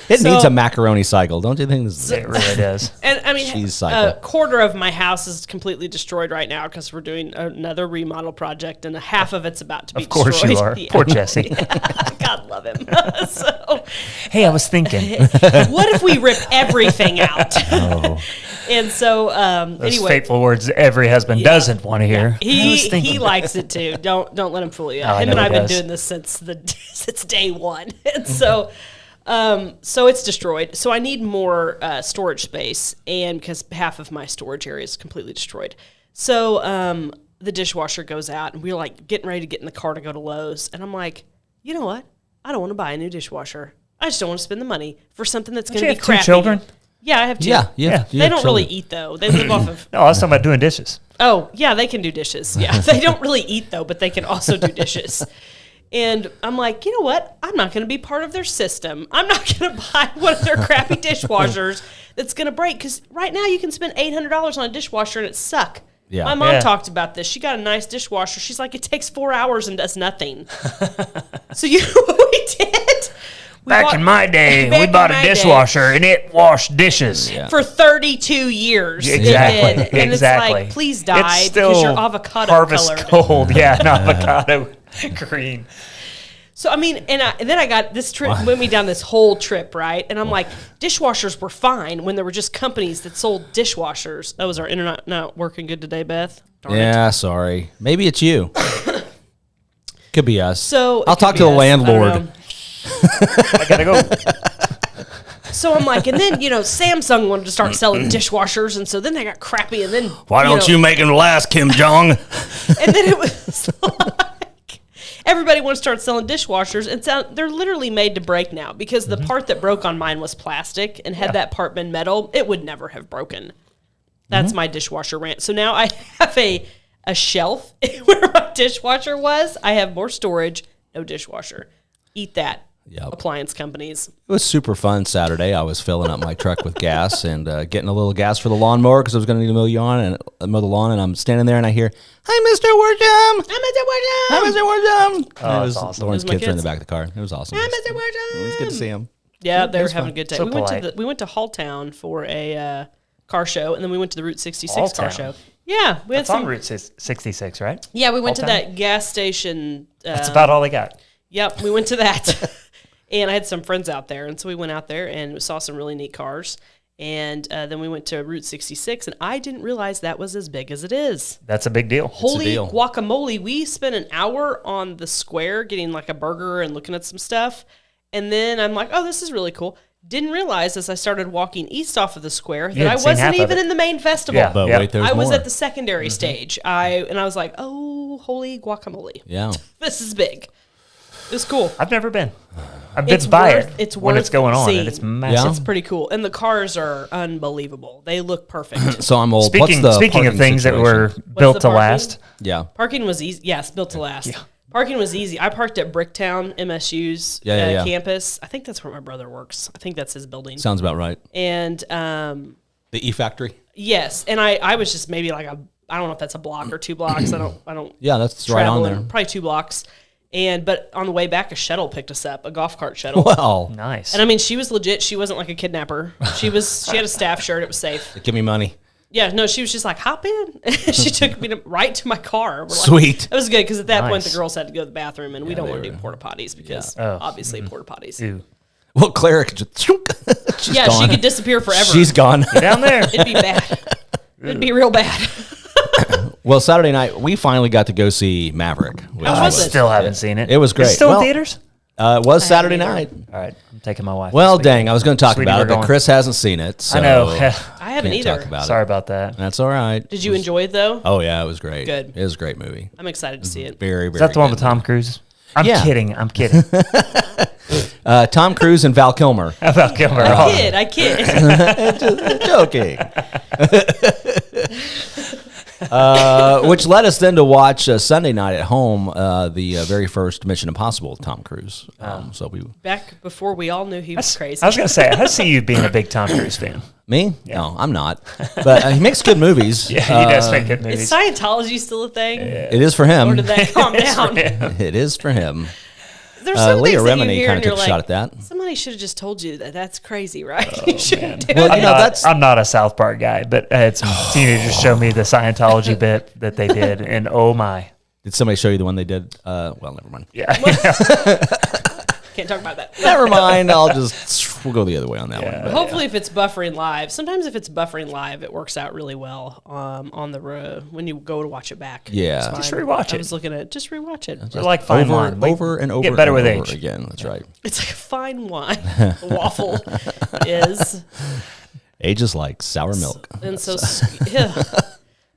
Speaker 1: It
Speaker 3: So-
Speaker 1: needs a macaroni cycle, don't you think? This is
Speaker 2: It really does.
Speaker 3: And I mean,
Speaker 1: Cheese
Speaker 3: a
Speaker 1: cycle.
Speaker 3: quarter of my house is completely destroyed right now because we're doing another remodel project, and half of it's about to be
Speaker 2: Of course
Speaker 3: destroyed.
Speaker 2: you are.
Speaker 3: Yeah.
Speaker 2: Poor Jesse.
Speaker 3: God love him. So,
Speaker 2: Hey, I was thinking.
Speaker 3: what if we rip everything out?
Speaker 1: Oh.
Speaker 3: And so,
Speaker 2: Those
Speaker 3: anyway,
Speaker 2: fateful words every husband doesn't want to hear. I was thinking.
Speaker 3: He likes it too. Don't let him fool you.
Speaker 2: I
Speaker 3: Him
Speaker 2: know
Speaker 3: and
Speaker 2: he
Speaker 3: I've been
Speaker 2: does.
Speaker 3: doing this since day one, and so it's destroyed. So I need more storage space, and because half of my storage area is completely destroyed. So the dishwasher goes out, and we're like getting ready to get in the car to go to Lowe's, and I'm like, you know what? I don't want to buy a new dishwasher. I just don't want to spend the money for something that's going
Speaker 2: you
Speaker 3: to be
Speaker 2: have two
Speaker 3: crappy.
Speaker 2: children?
Speaker 3: Yeah, I have two.
Speaker 1: Yeah.
Speaker 3: They don't really eat though. They live off of.
Speaker 2: No, I was talking about doing dishes.
Speaker 3: Oh, yeah, they can do dishes. Yeah, they don't really eat, though, but they can also do dishes. And I'm like, you know what? I'm not going to be part of their system. I'm not going to buy one of their crappy dishwashers that's going to break. Because right now you can spend $800 on a dishwasher and it suck.
Speaker 1: Yeah.
Speaker 3: My mom
Speaker 2: Yeah.
Speaker 3: talked about this. She got a nice dishwasher. She's like, it takes 4 hours and does nothing. So you know what we did?
Speaker 2: Back in my day,
Speaker 3: Back
Speaker 2: we
Speaker 3: in
Speaker 2: bought a
Speaker 3: my day.
Speaker 2: dishwasher and it washed dishes.
Speaker 1: Yeah.
Speaker 3: for 32 years. It
Speaker 2: Exactly.
Speaker 3: did. And
Speaker 2: Exactly.
Speaker 3: it's like, please die
Speaker 2: It's still
Speaker 3: because you're avocado
Speaker 2: harvest
Speaker 3: colored.
Speaker 2: gold. Yeah, an avocado green.
Speaker 3: So I mean, and then I got this trip, went me down this whole trip, right? And I'm like, dishwashers were fine when there were just companies that sold dishwashers. Oh, was our internet not working good today, Beth? Darn it.
Speaker 1: Yeah, sorry. Maybe it's you. Could be us.
Speaker 3: So
Speaker 1: I'll
Speaker 3: it
Speaker 1: talk
Speaker 3: could
Speaker 1: to
Speaker 3: be
Speaker 1: the
Speaker 3: us. I don't
Speaker 1: landlord.
Speaker 3: know.
Speaker 2: I gotta go.
Speaker 3: So I'm like, and then Samsung wanted to start selling dishwashers, and so then they got crappy, and then
Speaker 1: Why don't you make them last, Kim Jong?
Speaker 3: And then it was like everybody wants to start selling dishwashers, and so they're literally made to break now because the part that broke on mine was plastic, and had that part been metal, it would never have broken. That's my dishwasher rant. So now I have a shelf where my dishwasher was. I have more storage, no dishwasher. Eat that.
Speaker 1: Yep.
Speaker 3: Appliance companies.
Speaker 1: It was super fun Saturday. I was filling up my truck with gas and getting a little gas for the lawnmower because I was going to need to mow the lawn. And I'm standing there and I hear, "Hi, Mr. Worsham! Hi, Mr. Worsham!"
Speaker 2: Oh,
Speaker 1: It was
Speaker 2: that's awesome.
Speaker 1: Lauren's
Speaker 3: Those my
Speaker 1: kids were in the
Speaker 3: kids?
Speaker 1: back of the car. It was awesome.
Speaker 3: Hi, Mr. Worsham!
Speaker 1: It was good to see them.
Speaker 3: Yeah, they were
Speaker 2: was
Speaker 3: having
Speaker 2: fun.
Speaker 3: a good day.
Speaker 2: So
Speaker 3: we went to Halltown for a car show, and then we went to the Route 66 car
Speaker 2: Halltown?
Speaker 3: show. Yeah, we had
Speaker 2: It's on
Speaker 3: some.
Speaker 2: Route 66, right?
Speaker 3: Yeah, we went to
Speaker 2: Halltown?
Speaker 3: that gas station.
Speaker 2: That's about all they got.
Speaker 3: Yep, we went to that. And I had some friends out there, and so we went out there and saw some really neat cars. And then we went to Route 66, and I didn't realize that was as big as it is.
Speaker 2: That's a big deal.
Speaker 3: Holy
Speaker 1: deal.
Speaker 3: guacamole. We spent an hour on the square getting like a burger and looking at some stuff. And then I'm like, oh, this is really cool. Didn't realize as I started walking east off of the square that
Speaker 2: hadn't
Speaker 3: I
Speaker 2: seen half
Speaker 3: wasn't
Speaker 2: of
Speaker 3: even
Speaker 2: it.
Speaker 3: in the main festival.
Speaker 2: Yeah.
Speaker 1: But wait, there's
Speaker 3: I was
Speaker 1: more.
Speaker 3: at the secondary stage. I was like, oh, holy guacamole.
Speaker 1: Yeah.
Speaker 3: This is big. It was cool.
Speaker 2: I've never been. I've been by it
Speaker 3: It's
Speaker 2: when it's
Speaker 3: worth
Speaker 2: going on,
Speaker 3: seeing.
Speaker 2: and it's massive.
Speaker 3: It's pretty cool. And the cars are unbelievable. They look perfect.
Speaker 1: So I'm old.
Speaker 2: Speaking
Speaker 1: What's the
Speaker 2: of
Speaker 1: parking
Speaker 2: things that were
Speaker 1: situation?
Speaker 2: built
Speaker 3: the
Speaker 2: to
Speaker 3: parking?
Speaker 2: last,
Speaker 1: Yeah.
Speaker 3: Parking was easy. Yes, built to last. Parking was easy. I parked at Bricktown, MSU's
Speaker 1: Yeah.
Speaker 3: campus. I think that's where my brother works. I think that's his building.
Speaker 1: Sounds about right.
Speaker 3: And
Speaker 1: The E Factory?
Speaker 3: yes, and I was just maybe like I don't know if that's a block or 2 blocks. I don't.
Speaker 1: Yeah, that's right on
Speaker 3: travel
Speaker 1: there.
Speaker 3: in- Probably 2 blocks. But on the way back, a shuttle picked us up, a golf cart shuttle.
Speaker 1: Well,
Speaker 2: nice.
Speaker 3: And I mean, she was legit. She wasn't like a kidnapper. She had a staff shirt. It was safe.
Speaker 1: give me money.
Speaker 3: Yeah, no, she was just like, hop in. She took me right to my car. We're like,
Speaker 1: Sweet.
Speaker 3: it was good because at that point
Speaker 2: Nice.
Speaker 3: the girls had to go to the bathroom, and we don't
Speaker 1: they
Speaker 3: want to
Speaker 1: were-
Speaker 3: do porta potties because
Speaker 2: Oh.
Speaker 3: obviously porta potties.
Speaker 2: Ew.
Speaker 1: Well, Clara could just, she's
Speaker 3: Yeah,
Speaker 1: gone.
Speaker 3: she could disappear forever.
Speaker 1: She's gone.
Speaker 2: Down there.
Speaker 3: It'd be bad. It'd be real bad.
Speaker 1: Well, Saturday night, we finally got to go see Maverick. Which
Speaker 3: How was it?
Speaker 2: Still haven't seen it.
Speaker 1: It was great.
Speaker 2: It's still
Speaker 1: Well,
Speaker 2: in theaters?
Speaker 1: It was Saturday
Speaker 3: either.
Speaker 1: night.
Speaker 2: All right. I'm taking my wife.
Speaker 1: Well,
Speaker 2: this
Speaker 1: dang,
Speaker 2: weekend.
Speaker 1: I was going to talk
Speaker 2: Sweetie,
Speaker 1: about
Speaker 2: we're
Speaker 1: it, but
Speaker 2: going.
Speaker 1: Chris hasn't seen it. So
Speaker 2: I know.
Speaker 3: I haven't
Speaker 1: can't
Speaker 3: either.
Speaker 1: talk about
Speaker 2: Sorry
Speaker 1: it.
Speaker 2: about that.
Speaker 1: That's all right.
Speaker 3: Did you enjoy it though?
Speaker 1: Oh, yeah, it was great.
Speaker 3: Good.
Speaker 1: It was a great movie.
Speaker 3: I'm excited to see it.
Speaker 1: Very, very
Speaker 2: Is that the one with
Speaker 1: good.
Speaker 2: Tom Cruise? I'm
Speaker 1: Yeah.
Speaker 2: kidding. I'm kidding.
Speaker 1: Tom Cruise and Val Kilmer.
Speaker 2: How about Gilmore?
Speaker 3: I kid.
Speaker 1: Joking. Which led us then to watch Sunday night at home, the very first Mission Impossible with Tom Cruise. So we,
Speaker 3: Back before we all knew he was crazy.
Speaker 2: I was going to say, I see you being a big Tom Cruise fan.
Speaker 1: me? No, I'm not. But he makes good movies.
Speaker 2: Yeah, he does make good movies.
Speaker 3: Is Scientology still a thing?
Speaker 1: It is for him.
Speaker 3: Or did that calm down?
Speaker 1: It is for him.
Speaker 3: There's some
Speaker 1: Leah
Speaker 3: things that you
Speaker 1: Remini
Speaker 3: hear
Speaker 1: kind
Speaker 3: and
Speaker 1: of
Speaker 3: you're
Speaker 1: took a
Speaker 3: like,
Speaker 1: shot at that.
Speaker 3: somebody should have just told you that that's crazy, right? You shouldn't do
Speaker 1: Well,
Speaker 3: it.
Speaker 1: you know, that's
Speaker 2: I'm not a South Park guy, but I had some teenagers show me the Scientology bit that they did, and oh my.
Speaker 1: Did somebody show you the one they did? Well, never mind.
Speaker 2: Yeah.
Speaker 3: Can't talk about that.
Speaker 1: Never mind. We'll go the other way on that one. But
Speaker 3: Hopefully, if it's buffering live, sometimes if it's buffering live, it works out really well on the road when you go to watch it back.
Speaker 1: Yeah.
Speaker 3: It's fine.
Speaker 2: Just rewatch
Speaker 3: I
Speaker 2: it.
Speaker 3: was looking at just rewatch it.
Speaker 2: They're like fine wine.
Speaker 1: over and over
Speaker 2: Get better
Speaker 1: and
Speaker 2: with
Speaker 1: over
Speaker 2: age.
Speaker 1: again. That's right.
Speaker 3: It's like a fine wine. Waffle is,
Speaker 1: Age is like sour milk.
Speaker 3: and so yeah.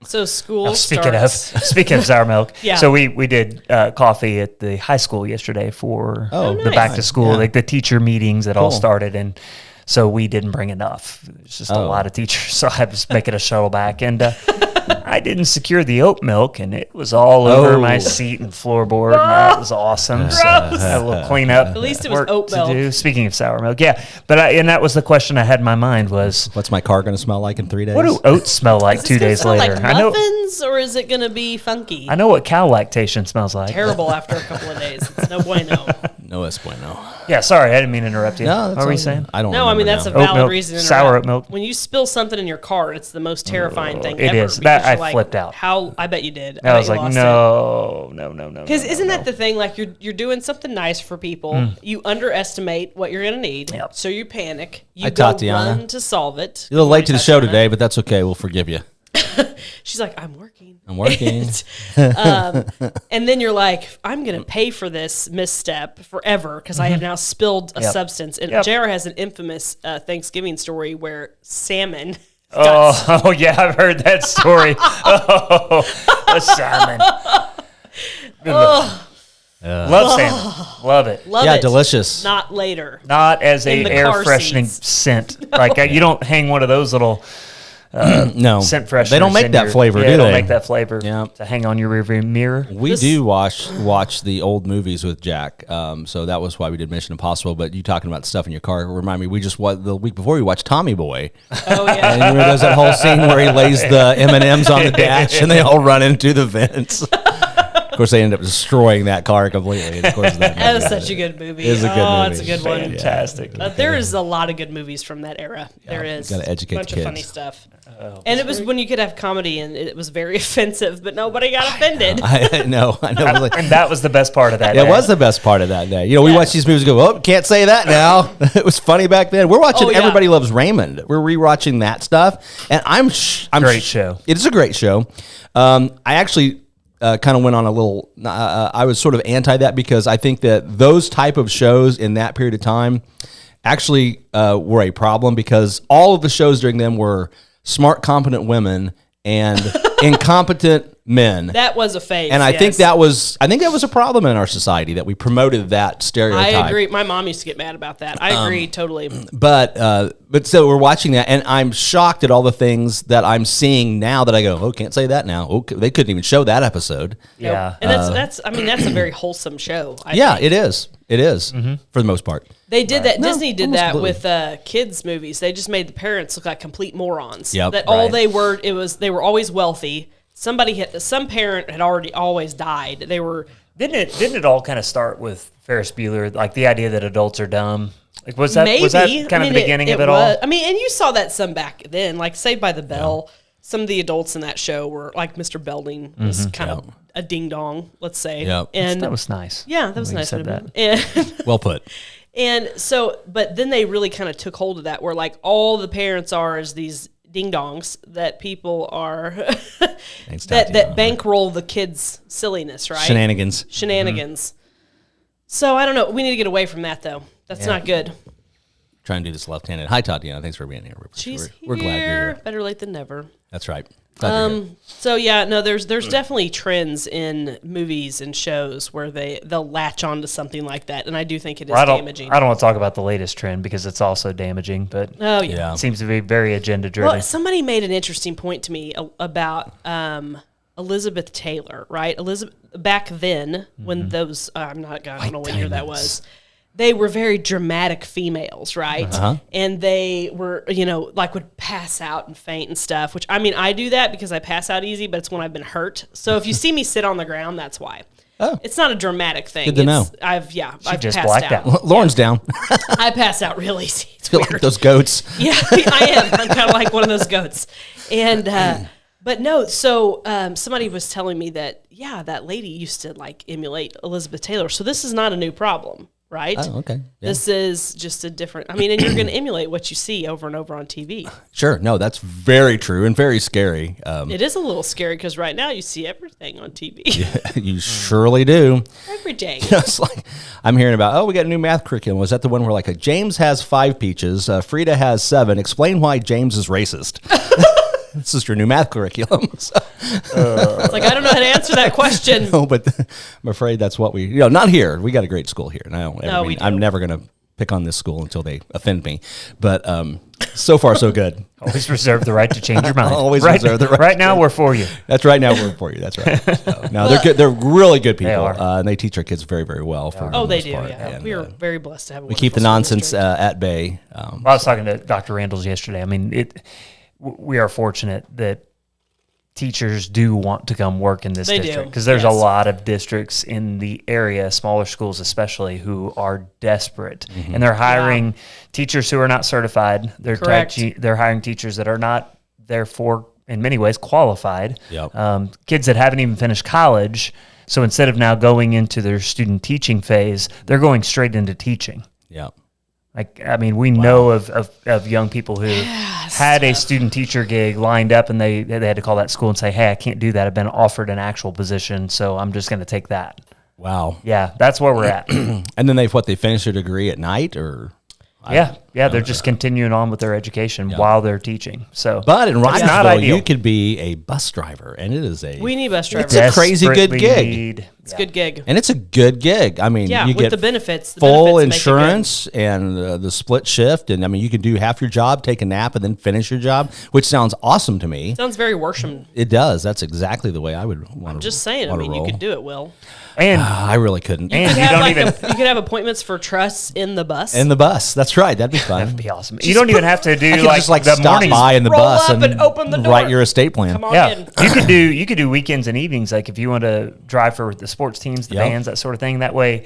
Speaker 3: So school
Speaker 2: Speaking
Speaker 3: starts.
Speaker 2: of sour milk,
Speaker 3: Yeah.
Speaker 2: so we did coffee at the high school yesterday for
Speaker 1: Oh,
Speaker 2: the
Speaker 3: nice.
Speaker 2: back to school,
Speaker 1: Yeah.
Speaker 2: like the teacher meetings that all
Speaker 1: Cool.
Speaker 2: started, and so we didn't bring enough. It's just a
Speaker 1: Oh.
Speaker 2: lot of teachers, so I was making a shuttle back, and I didn't secure the oat milk, and it was all over
Speaker 1: Oh.
Speaker 2: my seat and floorboard, and that was awesome. So I had a little cleanup. At
Speaker 3: least it was oat milk.
Speaker 2: Speaking of sour milk, yeah, but and that was the question I had in my mind was,
Speaker 1: What's my car going to smell like in 3 days?
Speaker 2: what do oats smell like
Speaker 3: Is
Speaker 2: 2
Speaker 3: this gonna
Speaker 2: days
Speaker 3: smell
Speaker 2: later?
Speaker 3: like
Speaker 2: I know.
Speaker 3: muffins, or is it going to be funky?
Speaker 2: I know what cow lactation smells like.
Speaker 3: Terrible after a couple of days. It's no bueno.
Speaker 1: No es bueno.
Speaker 2: Yeah, sorry, I didn't mean to interrupt you.
Speaker 1: No,
Speaker 2: what were you saying?
Speaker 1: I don't.
Speaker 3: No, I mean that's a
Speaker 1: remember
Speaker 3: valid
Speaker 2: milk,
Speaker 3: reason. To
Speaker 2: sour
Speaker 3: interrupt.
Speaker 2: oat milk.
Speaker 3: When you spill something in your car, it's the most terrifying thing
Speaker 2: it
Speaker 3: ever.
Speaker 2: is. That
Speaker 3: because you're
Speaker 2: I flipped out.
Speaker 3: How? I bet you did.
Speaker 2: I was like, no.
Speaker 3: Because isn't that the thing? Like you're doing something nice for people. You underestimate what you're gonna need,
Speaker 2: Yep.
Speaker 3: so you panic. You
Speaker 1: Hi,
Speaker 3: go
Speaker 1: Tatiana.
Speaker 3: run to solve it.
Speaker 1: You're a little late to the show
Speaker 3: Tatiana.
Speaker 1: today, but that's okay. We'll forgive you.
Speaker 3: She's like, I'm working.
Speaker 1: I'm working.
Speaker 3: And then you're like, I'm going to pay for this misstep forever because I have now spilled a
Speaker 2: Yep.
Speaker 3: substance. And
Speaker 2: Yep.
Speaker 3: JR has an infamous Thanksgiving story where salmon got
Speaker 2: Oh, yeah, I've heard that story. Oh, the salmon. Love salmon. Love it.
Speaker 3: love
Speaker 1: Yeah,
Speaker 3: it.
Speaker 1: delicious.
Speaker 3: Not later.
Speaker 2: Not as
Speaker 3: In
Speaker 2: a
Speaker 3: the
Speaker 2: air
Speaker 3: car
Speaker 2: freshening
Speaker 3: seats.
Speaker 2: scent. Like you don't hang one of those little
Speaker 1: No,
Speaker 2: scent fresheners.
Speaker 1: they don't make
Speaker 2: in
Speaker 1: that
Speaker 2: your-
Speaker 1: flavor,
Speaker 2: yeah,
Speaker 1: do
Speaker 2: they don't
Speaker 1: they?
Speaker 2: make that flavor
Speaker 1: Yeah.
Speaker 2: to hang on your rearview mirror.
Speaker 1: We
Speaker 3: This-
Speaker 1: do watch the old movies with Jack, so that was why we did Mission Impossible. But you talking about stuff in your car remind me. We just the week before we watched Tommy Boy,
Speaker 3: Oh, yeah.
Speaker 1: and you remember there's that whole scene where he lays the M&Ms on the dash, and they all run into the vents. Of course, they end up destroying that car completely. Of course,
Speaker 3: That was such a good movie.
Speaker 1: It is a good
Speaker 3: oh,
Speaker 1: movie.
Speaker 3: it's a good one.
Speaker 2: Fantastic.
Speaker 3: There is a lot of good movies from that era. There is.
Speaker 1: gotta educate
Speaker 3: bunch
Speaker 1: the
Speaker 3: of funny
Speaker 1: kids.
Speaker 3: stuff. And it was when you could have comedy, and it was very offensive, but nobody got offended.
Speaker 1: I know.
Speaker 2: And that was the best part of that.
Speaker 1: It
Speaker 2: day.
Speaker 1: was the best part of that day. You know, we
Speaker 3: Yeah.
Speaker 1: watch these movies and go, oh, can't say that now. It was funny back then. We're watching
Speaker 3: Oh, yeah.
Speaker 1: Everybody Loves Raymond. We're rewatching that stuff. And I'm
Speaker 2: Great show.
Speaker 1: It is a great show. I actually kind of went on a little, I was sort of anti that because I think that those type of shows in that period of time actually were a problem because all of the shows during them were smart, competent women and incompetent men.
Speaker 3: That was a phase.
Speaker 1: And I think
Speaker 3: yes.
Speaker 1: that was a problem in our society that we promoted that stereotype.
Speaker 3: I agree. My mom used to get mad about that. I agree totally.
Speaker 1: But so we're watching that, and I'm shocked at all the things that I'm seeing now that I go, oh, can't say that now. Oh, they couldn't even show that episode.
Speaker 2: Yeah.
Speaker 3: And that's I mean, that's a very wholesome show. I
Speaker 1: Yeah,
Speaker 3: think.
Speaker 1: it is. It is, for the most part.
Speaker 3: They did that.
Speaker 1: No,
Speaker 3: Disney did
Speaker 1: almost
Speaker 3: that
Speaker 1: completely.
Speaker 3: with kids movies. They just made the parents look like complete morons.
Speaker 1: Yep.
Speaker 3: That all
Speaker 2: Right.
Speaker 3: they were, they were always wealthy. Some parent had always died. They were.
Speaker 2: Didn't it all kind of start with Ferris Bueller, like the idea that adults are dumb? Like was that
Speaker 3: Maybe
Speaker 2: kind of the beginning of it all?
Speaker 3: was. I mean, and you saw that some back then, like Saved by the Bell. Some of the adults in that show were like Mr. Belding was kind of a ding dong, let's say.
Speaker 1: Yep.
Speaker 3: And
Speaker 2: That was nice.
Speaker 3: yeah, that was
Speaker 2: when you
Speaker 3: nice.
Speaker 2: said
Speaker 3: of
Speaker 2: that.
Speaker 3: him. And
Speaker 1: Well put.
Speaker 3: and so, but then they really kind of took hold of that, where like all the parents are is these ding dongs that people are
Speaker 1: Thanks,
Speaker 3: that
Speaker 1: Tatiana.
Speaker 3: bankroll the kids' silliness, right?
Speaker 1: Shenanigans.
Speaker 3: Shenanigans. So I don't know. We need to get away from that though. That's not good.
Speaker 1: Trying to do this left-handed. Hi, Tatiana. Thanks for being here.
Speaker 3: She's
Speaker 1: We're glad you're here.
Speaker 3: Better late than never.
Speaker 1: That's right. Glad you're here.
Speaker 3: So yeah, no, there's definitely trends in movies and shows where they'll latch onto something like that, and I do think it is
Speaker 2: I don't
Speaker 3: damaging.
Speaker 2: want to talk about the latest trend because it's also damaging, but
Speaker 3: Oh yeah.
Speaker 1: Yeah.
Speaker 2: it seems to be very agenda driven.
Speaker 3: Well, somebody made an interesting point to me about Elizabeth Taylor, right? Elizabeth back then when those I don't know what year that was. They were very dramatic females, right? And they were, like would pass out and faint and stuff, which I mean, I do that because I pass out easy, but it's when I've been hurt. So if you see me sit on the ground, that's why.
Speaker 1: Oh.
Speaker 3: It's not a dramatic thing.
Speaker 1: Good to know.
Speaker 3: I've
Speaker 2: just
Speaker 3: passed
Speaker 2: blacked out.
Speaker 1: Lauren's down.
Speaker 3: I pass out real easy. It's
Speaker 1: Feel
Speaker 3: weird.
Speaker 1: like those goats.
Speaker 3: Yeah, I am. I'm kind of like one of those goats. And, but no, so somebody was telling me that, that lady used to like emulate Elizabeth Taylor. So this is not a new problem, right?
Speaker 1: Oh, okay. Yeah.
Speaker 3: This is just a different, and you're going to emulate what you see over and over on TV.
Speaker 1: Sure. No, that's very true and very scary.
Speaker 3: It is a little scary because right now you see everything on TV
Speaker 1: You surely do.
Speaker 3: every day.
Speaker 1: It's like I'm hearing about, we got a new math curriculum. Was that the one where like James has 5 peaches, Frida has 7. Explain why James is racist. This is your new math curriculum. So,
Speaker 3: It's like, I don't know how to answer that question.
Speaker 1: no, but I'm afraid that's what not here. We got a great school here. And I don't ever
Speaker 3: No, we do.
Speaker 1: I'm never going to pick on this school until they offend me. But so far, so good.
Speaker 2: Always reserve the right to change your mind.
Speaker 1: Always
Speaker 2: right,
Speaker 1: reserve the right
Speaker 2: Right now, we're for you.
Speaker 1: That's right now we're for you. That's right. So, no, they're good. They're really good people.
Speaker 2: are.
Speaker 1: And they teach our kids very, very well. For
Speaker 3: Oh,
Speaker 1: the
Speaker 3: they
Speaker 1: most
Speaker 3: do,
Speaker 1: part.
Speaker 3: yeah.
Speaker 1: And,
Speaker 3: We are very blessed to have a
Speaker 1: we keep the nonsense at bay.
Speaker 2: I was talking to Dr. Randalls yesterday. I mean, we are fortunate that teachers do want to come work in this
Speaker 3: They do,
Speaker 2: district because there's a
Speaker 3: yes.
Speaker 2: lot of districts in the area, smaller schools especially, who are desperate, and they're hiring teachers who are not certified.
Speaker 3: Correct.
Speaker 2: They're hiring teachers that are not, therefore, in many ways, qualified.
Speaker 1: Yep.
Speaker 2: Kids that haven't even finished college. So instead of now going into their student teaching phase, they're going straight into teaching.
Speaker 1: Yep.
Speaker 2: Like, I mean, we know of young people who had a student teacher gig lined up, and they had to call that school and say, hey, I can't do that. I've been offered an actual position, so I'm just going to take that.
Speaker 1: Wow.
Speaker 2: Yeah, that's where we're at.
Speaker 1: And then they finish their degree at night, or
Speaker 2: Yeah, they're just continuing on with their education while they're teaching. So,
Speaker 1: but in
Speaker 2: not
Speaker 1: Rogersville,
Speaker 2: ideal.
Speaker 1: you could be a bus driver, and it is
Speaker 3: We need bus drivers.
Speaker 1: It's a crazy good
Speaker 2: Desperately
Speaker 1: gig.
Speaker 2: need-
Speaker 3: It's a good gig.
Speaker 1: And it's a good gig. I mean,
Speaker 3: Yeah,
Speaker 1: you
Speaker 3: with
Speaker 1: get
Speaker 3: the benefits. The
Speaker 1: full
Speaker 3: benefits make it good.
Speaker 1: insurance and the split shift, and I mean, you can do half your job, take a nap, and then finish your job, which sounds awesome to me.
Speaker 3: Sounds very worship.
Speaker 1: It does. That's exactly the way I would want to.
Speaker 3: Just saying. I mean, you could do it, Will.
Speaker 2: And
Speaker 1: I really couldn't.
Speaker 2: And you
Speaker 3: Have
Speaker 2: don't
Speaker 3: like
Speaker 2: even.
Speaker 3: you could have appointments for trusts in the bus.
Speaker 1: In the bus. That's right. That'd be fun.
Speaker 2: That'd be awesome. You don't even have to do
Speaker 1: I could
Speaker 2: like
Speaker 1: just like
Speaker 2: the
Speaker 1: stop
Speaker 2: morning.
Speaker 1: by in the
Speaker 3: Roll
Speaker 1: bus
Speaker 3: up and open the door.
Speaker 1: write your estate plan.
Speaker 3: Come on
Speaker 2: Yeah,
Speaker 3: in.
Speaker 2: you could do weekends and evenings, like if you want to drive for the sports teams, the
Speaker 1: Yep.
Speaker 2: bands, that sort of thing. That way,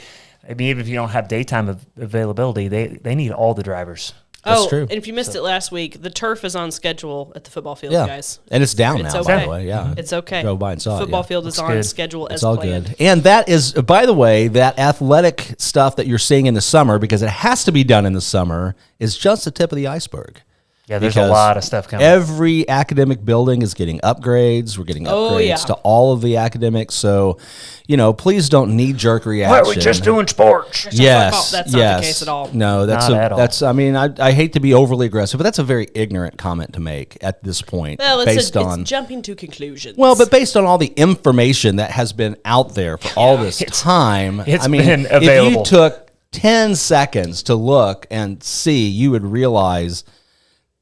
Speaker 2: I mean, even if you don't have daytime availability, they need all the drivers.
Speaker 1: That's true.
Speaker 3: And if you missed it last week, the turf is on schedule at the football field,
Speaker 1: Yeah,
Speaker 3: guys.
Speaker 1: and it's down
Speaker 3: It's
Speaker 1: now.
Speaker 3: okay.
Speaker 1: By the way, yeah,
Speaker 3: It's okay.
Speaker 1: Drove by and saw
Speaker 3: Football
Speaker 1: it. Yeah.
Speaker 3: field is
Speaker 2: Looks
Speaker 3: on
Speaker 2: good.
Speaker 3: schedule as
Speaker 1: It's all
Speaker 3: planned.
Speaker 1: good. And that is, by the way, that athletic stuff that you're seeing in the summer, because it has to be done in the summer, is just the tip of the iceberg.
Speaker 2: Yeah, there's a
Speaker 1: Because
Speaker 2: lot of stuff coming.
Speaker 1: Every academic building is getting upgrades. We're getting
Speaker 3: Oh,
Speaker 1: upgrades
Speaker 3: yeah.
Speaker 1: to all of the academics. So, please don't knee-jerk reaction.
Speaker 2: Why are we just doing sports?
Speaker 1: Yes,
Speaker 3: That's not
Speaker 1: yes.
Speaker 3: the case at all.
Speaker 1: No, that's
Speaker 2: Not at all.
Speaker 1: that's. I mean, I hate to be overly aggressive, but that's a very ignorant comment to make at this point.
Speaker 3: Well,
Speaker 1: based
Speaker 3: it's
Speaker 1: on
Speaker 3: jumping to conclusions.
Speaker 1: well, but based on all the information that has been out there for all this time,
Speaker 2: it's
Speaker 1: I mean,
Speaker 2: been
Speaker 1: if
Speaker 2: available.
Speaker 1: you took 10 seconds to look and see, you would realize.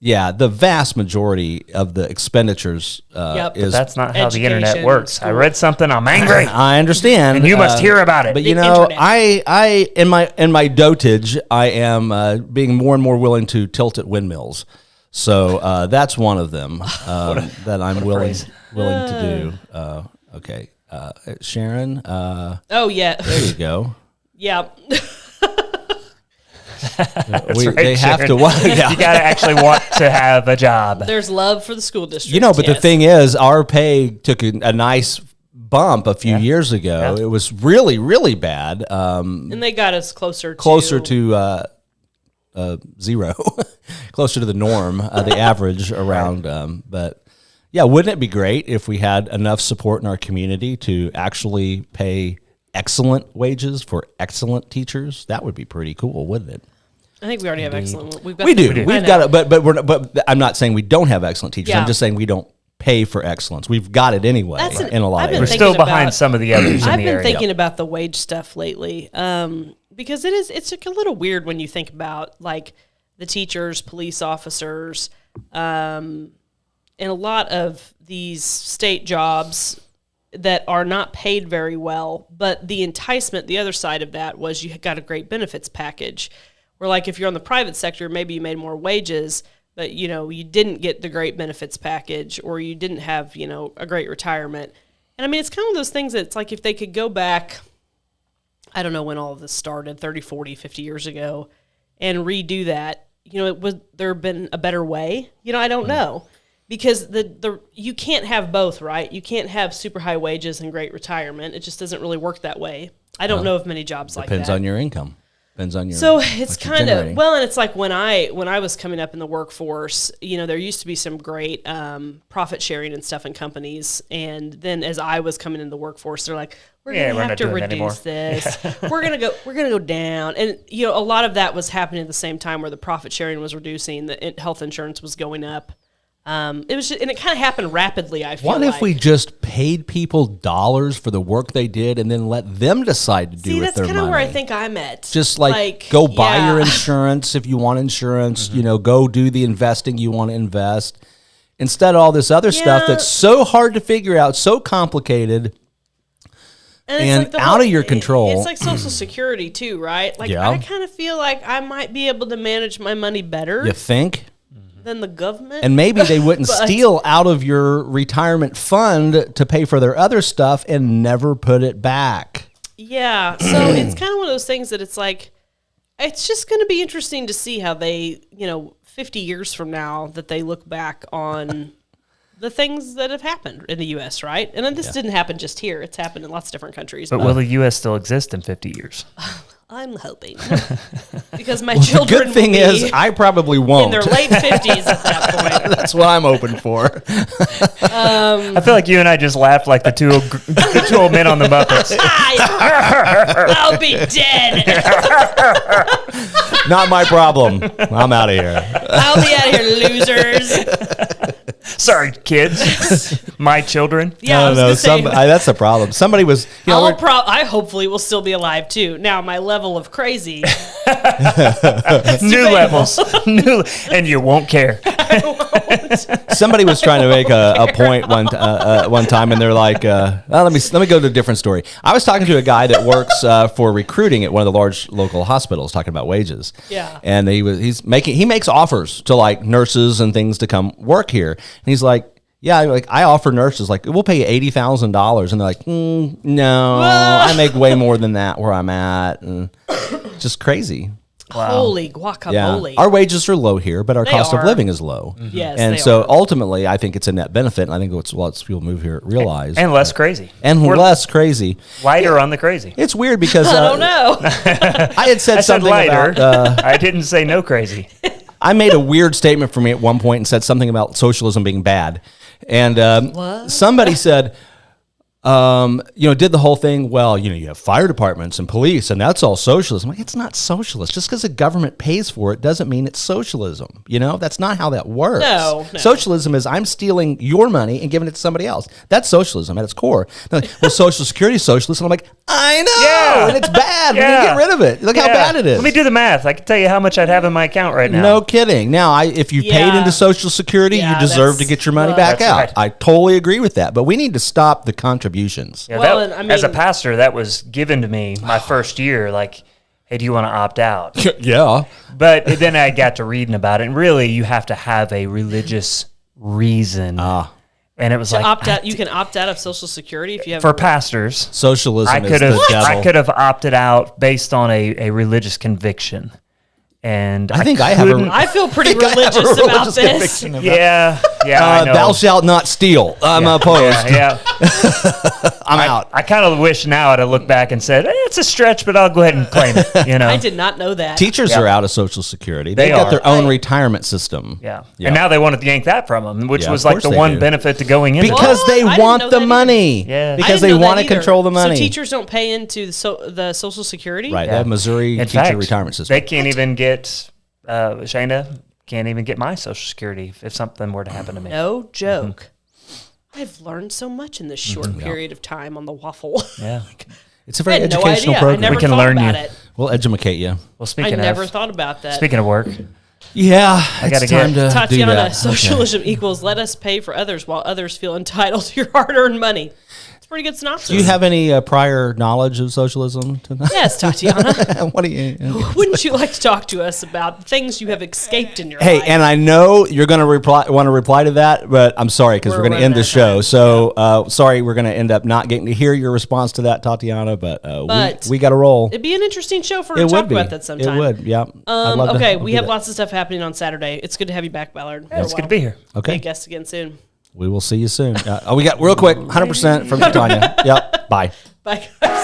Speaker 1: Yeah, the vast majority of the expenditures
Speaker 3: Yep.
Speaker 1: is.
Speaker 2: That's not how the internet
Speaker 3: Education,
Speaker 2: works. I
Speaker 3: school.
Speaker 2: read something. I'm angry.
Speaker 1: I understand,
Speaker 2: And you must hear about it.
Speaker 1: But
Speaker 3: The
Speaker 1: you know,
Speaker 3: internet.
Speaker 1: I in my dotage, I am being more and more willing to tilt at windmills. So that's one of them that I'm willing to do. Okay, Sharon.
Speaker 3: oh yeah,
Speaker 1: There you go.
Speaker 3: yeah.
Speaker 1: They have to. Yeah.
Speaker 2: You got to actually want to have a job.
Speaker 3: There's love for the school district.
Speaker 1: But the
Speaker 3: yes.
Speaker 1: thing is, our pay took a nice bump a few years ago.
Speaker 2: Yeah.
Speaker 1: It was really, really bad.
Speaker 3: and they got us closer
Speaker 1: To zero, closer to the norm, the average around. But yeah, wouldn't it be great if we had enough support in our community to actually pay excellent wages for excellent teachers? That would be pretty cool, wouldn't it?
Speaker 3: I think we already have excellent. We've got
Speaker 1: We do.
Speaker 3: I
Speaker 1: We've
Speaker 3: know.
Speaker 1: got it, but I'm not saying we don't have excellent teachers.
Speaker 3: Yeah.
Speaker 1: I'm just saying we don't pay for excellence. We've got it anyway in a lot
Speaker 3: I've
Speaker 1: of
Speaker 3: been
Speaker 2: We're
Speaker 1: areas.
Speaker 2: still
Speaker 3: thinking
Speaker 2: behind
Speaker 3: about-
Speaker 2: some of the others in
Speaker 3: I've
Speaker 2: the
Speaker 3: been
Speaker 2: area.
Speaker 3: thinking about the wage stuff lately because it's like a little weird when you think about like the teachers, police officers, and a lot of these state jobs that are not paid very well. But the enticement, the other side of that was you got a great benefits package. Where like if you're on the private sector, maybe you made more wages, but you didn't get the great benefits package, or you didn't have a great retirement. And I mean, it's kind of those things that it's like if they could go back, I don't know when all of this started, 30, 40, 50 years ago, and redo that, would there have been a better way? I don't know. Because the you can't have both, right? You can't have super high wages and great retirement. It just doesn't really work that way. I don't know of many jobs like that.
Speaker 1: Depends on your income. Depends on your.
Speaker 3: So it's
Speaker 1: what you're
Speaker 3: kind of
Speaker 1: generating.
Speaker 3: and it's like when I was coming up in the workforce, there used to be some great profit sharing and stuff in companies, and then as I was coming into the workforce, they're like, we're
Speaker 2: Yeah,
Speaker 3: gonna
Speaker 2: we're
Speaker 3: have
Speaker 2: not
Speaker 3: to
Speaker 2: doing that anymore.
Speaker 3: reduce this. we're gonna go down, and a lot of that was happening at the same time where the profit sharing was reducing, the health insurance was going up. It was just, and it kind of happened rapidly. I feel
Speaker 1: What
Speaker 3: like.
Speaker 1: if we just paid people dollars for the work they did and then let them decide to do
Speaker 3: See,
Speaker 1: with
Speaker 3: that's
Speaker 1: their
Speaker 3: kind of
Speaker 1: money?
Speaker 3: where I think I'm at.
Speaker 1: Just like go buy your insurance if you want insurance, go do the investing you want to invest. Instead of all this other stuff that's so hard to figure out, so complicated,
Speaker 3: it's
Speaker 1: and
Speaker 3: like the
Speaker 1: out of your control.
Speaker 3: It's like Social Security too, right? Like
Speaker 1: Yeah.
Speaker 3: I kind of feel like I might be able to manage my money better.
Speaker 1: you think?
Speaker 3: than the government.
Speaker 1: And maybe they wouldn't steal out of your retirement fund to pay for their other stuff and never put it back.
Speaker 3: Yeah. So it's kind of one of those things that it's like, it's just going to be interesting to see how they, 50 years from now, that they look back on the things that have happened in the U.S., right? And then this didn't happen just here. It's happened in lots of different countries.
Speaker 2: But will the U.S. still exist in 50 years?
Speaker 3: I'm hoping. Because my children
Speaker 1: The good thing
Speaker 3: will
Speaker 1: is,
Speaker 3: be
Speaker 1: I probably won't.
Speaker 3: in their late 50s at that point.
Speaker 1: That's what I'm hoping for.
Speaker 2: I feel like you and I just laughed like the two old men on the Muppets.
Speaker 3: I'll be dead.
Speaker 1: Not my problem. I'm out of here.
Speaker 3: I'll be out of here, losers.
Speaker 2: Sorry, kids. My children.
Speaker 3: Yeah, I was gonna say,
Speaker 1: That's the problem. Somebody was,
Speaker 3: I hopefully will still be alive too. Now my level of crazy,
Speaker 2: new levels, and you won't care.
Speaker 1: somebody was trying to make a point one time, and they're like, let me go to a different story. I was talking to a guy that works for recruiting at one of the large local hospitals, talking about wages.
Speaker 3: Yeah.
Speaker 1: And he makes offers to like nurses and things to come work here. And he's like, yeah, like I offer nurses like we'll pay you $80,000, and they're like, no, I make way more than that where I'm at, and just crazy.
Speaker 2: Wow.
Speaker 3: Holy guacamole!
Speaker 1: Our wages are low here, but our cost of living is low.
Speaker 3: Mm-hmm. Yes,
Speaker 1: and
Speaker 3: they
Speaker 1: so
Speaker 3: are.
Speaker 1: ultimately, I think it's a net benefit, and I think it's what people move here realize,
Speaker 2: And less crazy.
Speaker 1: and
Speaker 2: We're
Speaker 1: less crazy.
Speaker 2: lighter on the crazy.
Speaker 1: It's weird because
Speaker 3: I don't know.
Speaker 1: I had said
Speaker 2: I said
Speaker 1: something
Speaker 2: lighter.
Speaker 1: about.
Speaker 2: I didn't say no crazy.
Speaker 1: I made a weird statement for me at one point and said something about socialism being bad, and somebody said, did the whole thing. Well, you have fire departments and police, and that's all socialism. I'm like, it's not socialist. Just because the government pays for it doesn't mean it's socialism. That's not how that works.
Speaker 3: No.
Speaker 1: Socialism is I'm stealing your money and giving it to somebody else. That's socialism at its core. They're like, well, Social Security is socialist. And I'm like, I know,
Speaker 2: Yeah.
Speaker 1: and it's bad. We
Speaker 2: Yeah.
Speaker 1: need to get rid of it. Look how bad it is.
Speaker 2: Let me do the math. I can tell you how much I'd have in my account right now.
Speaker 1: No kidding. Now, if you paid
Speaker 3: Yeah.
Speaker 1: into Social Security,
Speaker 3: Yeah,
Speaker 1: you deserve to
Speaker 3: that's-
Speaker 1: get your money back
Speaker 2: That's
Speaker 1: out.
Speaker 2: right.
Speaker 1: I totally agree with that. But we need to stop the contributions.
Speaker 2: Yeah,
Speaker 3: Well,
Speaker 2: that-
Speaker 3: and I
Speaker 2: as a
Speaker 3: mean-
Speaker 2: pastor, that was given to me my first year. Like, hey, do you want to opt out?
Speaker 1: Yeah.
Speaker 2: But then I got to reading about it, and really, you have to have a religious reason. And it was
Speaker 3: To
Speaker 2: like
Speaker 3: opt out, you can opt out of Social Security if you have.
Speaker 2: for pastors.
Speaker 1: Socialism
Speaker 2: I
Speaker 1: is
Speaker 2: could
Speaker 1: the
Speaker 2: have
Speaker 1: devil.
Speaker 2: I could have opted out based on a religious conviction, and
Speaker 1: I think I have a-
Speaker 2: couldn't-
Speaker 3: I feel pretty
Speaker 1: I have a
Speaker 3: religious about
Speaker 1: religious
Speaker 3: this.
Speaker 1: conviction about-
Speaker 2: yeah, I know.
Speaker 1: Thou shalt not steal. I'm opposed.
Speaker 2: Yeah.
Speaker 1: I'm out.
Speaker 2: I kind of wish now I'd have looked back and said, it's a stretch, but I'll go ahead and claim it.
Speaker 3: I did not know that.
Speaker 1: Teachers are out of Social Security. They've
Speaker 2: They
Speaker 1: got
Speaker 2: are.
Speaker 1: their own retirement system.
Speaker 2: Yeah. And now they wanted to yank that from them, which
Speaker 1: Yeah,
Speaker 2: was
Speaker 1: of
Speaker 2: like
Speaker 1: course
Speaker 2: the
Speaker 1: they
Speaker 2: one
Speaker 1: do.
Speaker 2: benefit to going into
Speaker 1: Because
Speaker 2: it.
Speaker 1: they
Speaker 3: I didn't
Speaker 1: want
Speaker 3: know
Speaker 1: the
Speaker 3: that
Speaker 1: money.
Speaker 2: Yeah.
Speaker 3: I
Speaker 1: Because
Speaker 3: didn't
Speaker 1: they
Speaker 3: know that
Speaker 1: want to
Speaker 3: either.
Speaker 1: control the money.
Speaker 3: So teachers don't pay into the Social Security?
Speaker 1: Right. They have Missouri
Speaker 2: In
Speaker 1: teacher
Speaker 2: fact,
Speaker 1: retirement system.
Speaker 2: They can't even get, Shayna can't even get my Social Security if something were to happen to me.
Speaker 3: No joke. I've learned so much in this short period of time on the waffle.
Speaker 2: Yeah.
Speaker 1: It's a
Speaker 3: I
Speaker 1: very
Speaker 3: had no
Speaker 1: educational
Speaker 3: idea. I
Speaker 1: program.
Speaker 3: never
Speaker 2: We can
Speaker 3: thought
Speaker 2: learn
Speaker 3: about
Speaker 2: you.
Speaker 3: it.
Speaker 1: We'll educate you.
Speaker 2: Well,
Speaker 3: I
Speaker 2: speaking
Speaker 3: never
Speaker 2: of
Speaker 3: thought about that.
Speaker 2: speaking of work,
Speaker 1: Yeah,
Speaker 2: gotta
Speaker 1: it's time
Speaker 2: get-
Speaker 1: to do
Speaker 3: Tatiana,
Speaker 1: that.
Speaker 3: socialism equals let us pay for others while others feel entitled to your hard-earned money. It's a pretty good synopsis.
Speaker 1: Do you have any prior knowledge of socialism tonight?
Speaker 3: Yes, Tatiana.
Speaker 1: What do you?
Speaker 3: Wouldn't you like to talk to us about things you have escaped in your
Speaker 1: Hey,
Speaker 3: life?
Speaker 1: and I know you're going to want to reply to that, but I'm sorry because we're
Speaker 3: We're
Speaker 1: going to end
Speaker 3: running
Speaker 1: the
Speaker 3: out of
Speaker 1: show.
Speaker 3: time.
Speaker 1: So sorry, we're going to end up not getting to hear your response to that, Tatiana. But
Speaker 3: But
Speaker 1: we got to roll.
Speaker 3: It'd be an interesting show for
Speaker 1: It
Speaker 3: to talk
Speaker 1: would be.
Speaker 3: about that sometime.
Speaker 1: It would. Yeah. I'd love to
Speaker 3: Okay,
Speaker 1: do
Speaker 3: we have
Speaker 1: that.
Speaker 3: lots of stuff happening on Saturday. It's good to have you back, Ballard.
Speaker 2: yeah, it's good to be here.
Speaker 1: Okay.
Speaker 3: Be a guest again soon.
Speaker 1: We will see you soon. We got real quick 100% from Tanya. Yep. Bye.
Speaker 3: Bye, guys.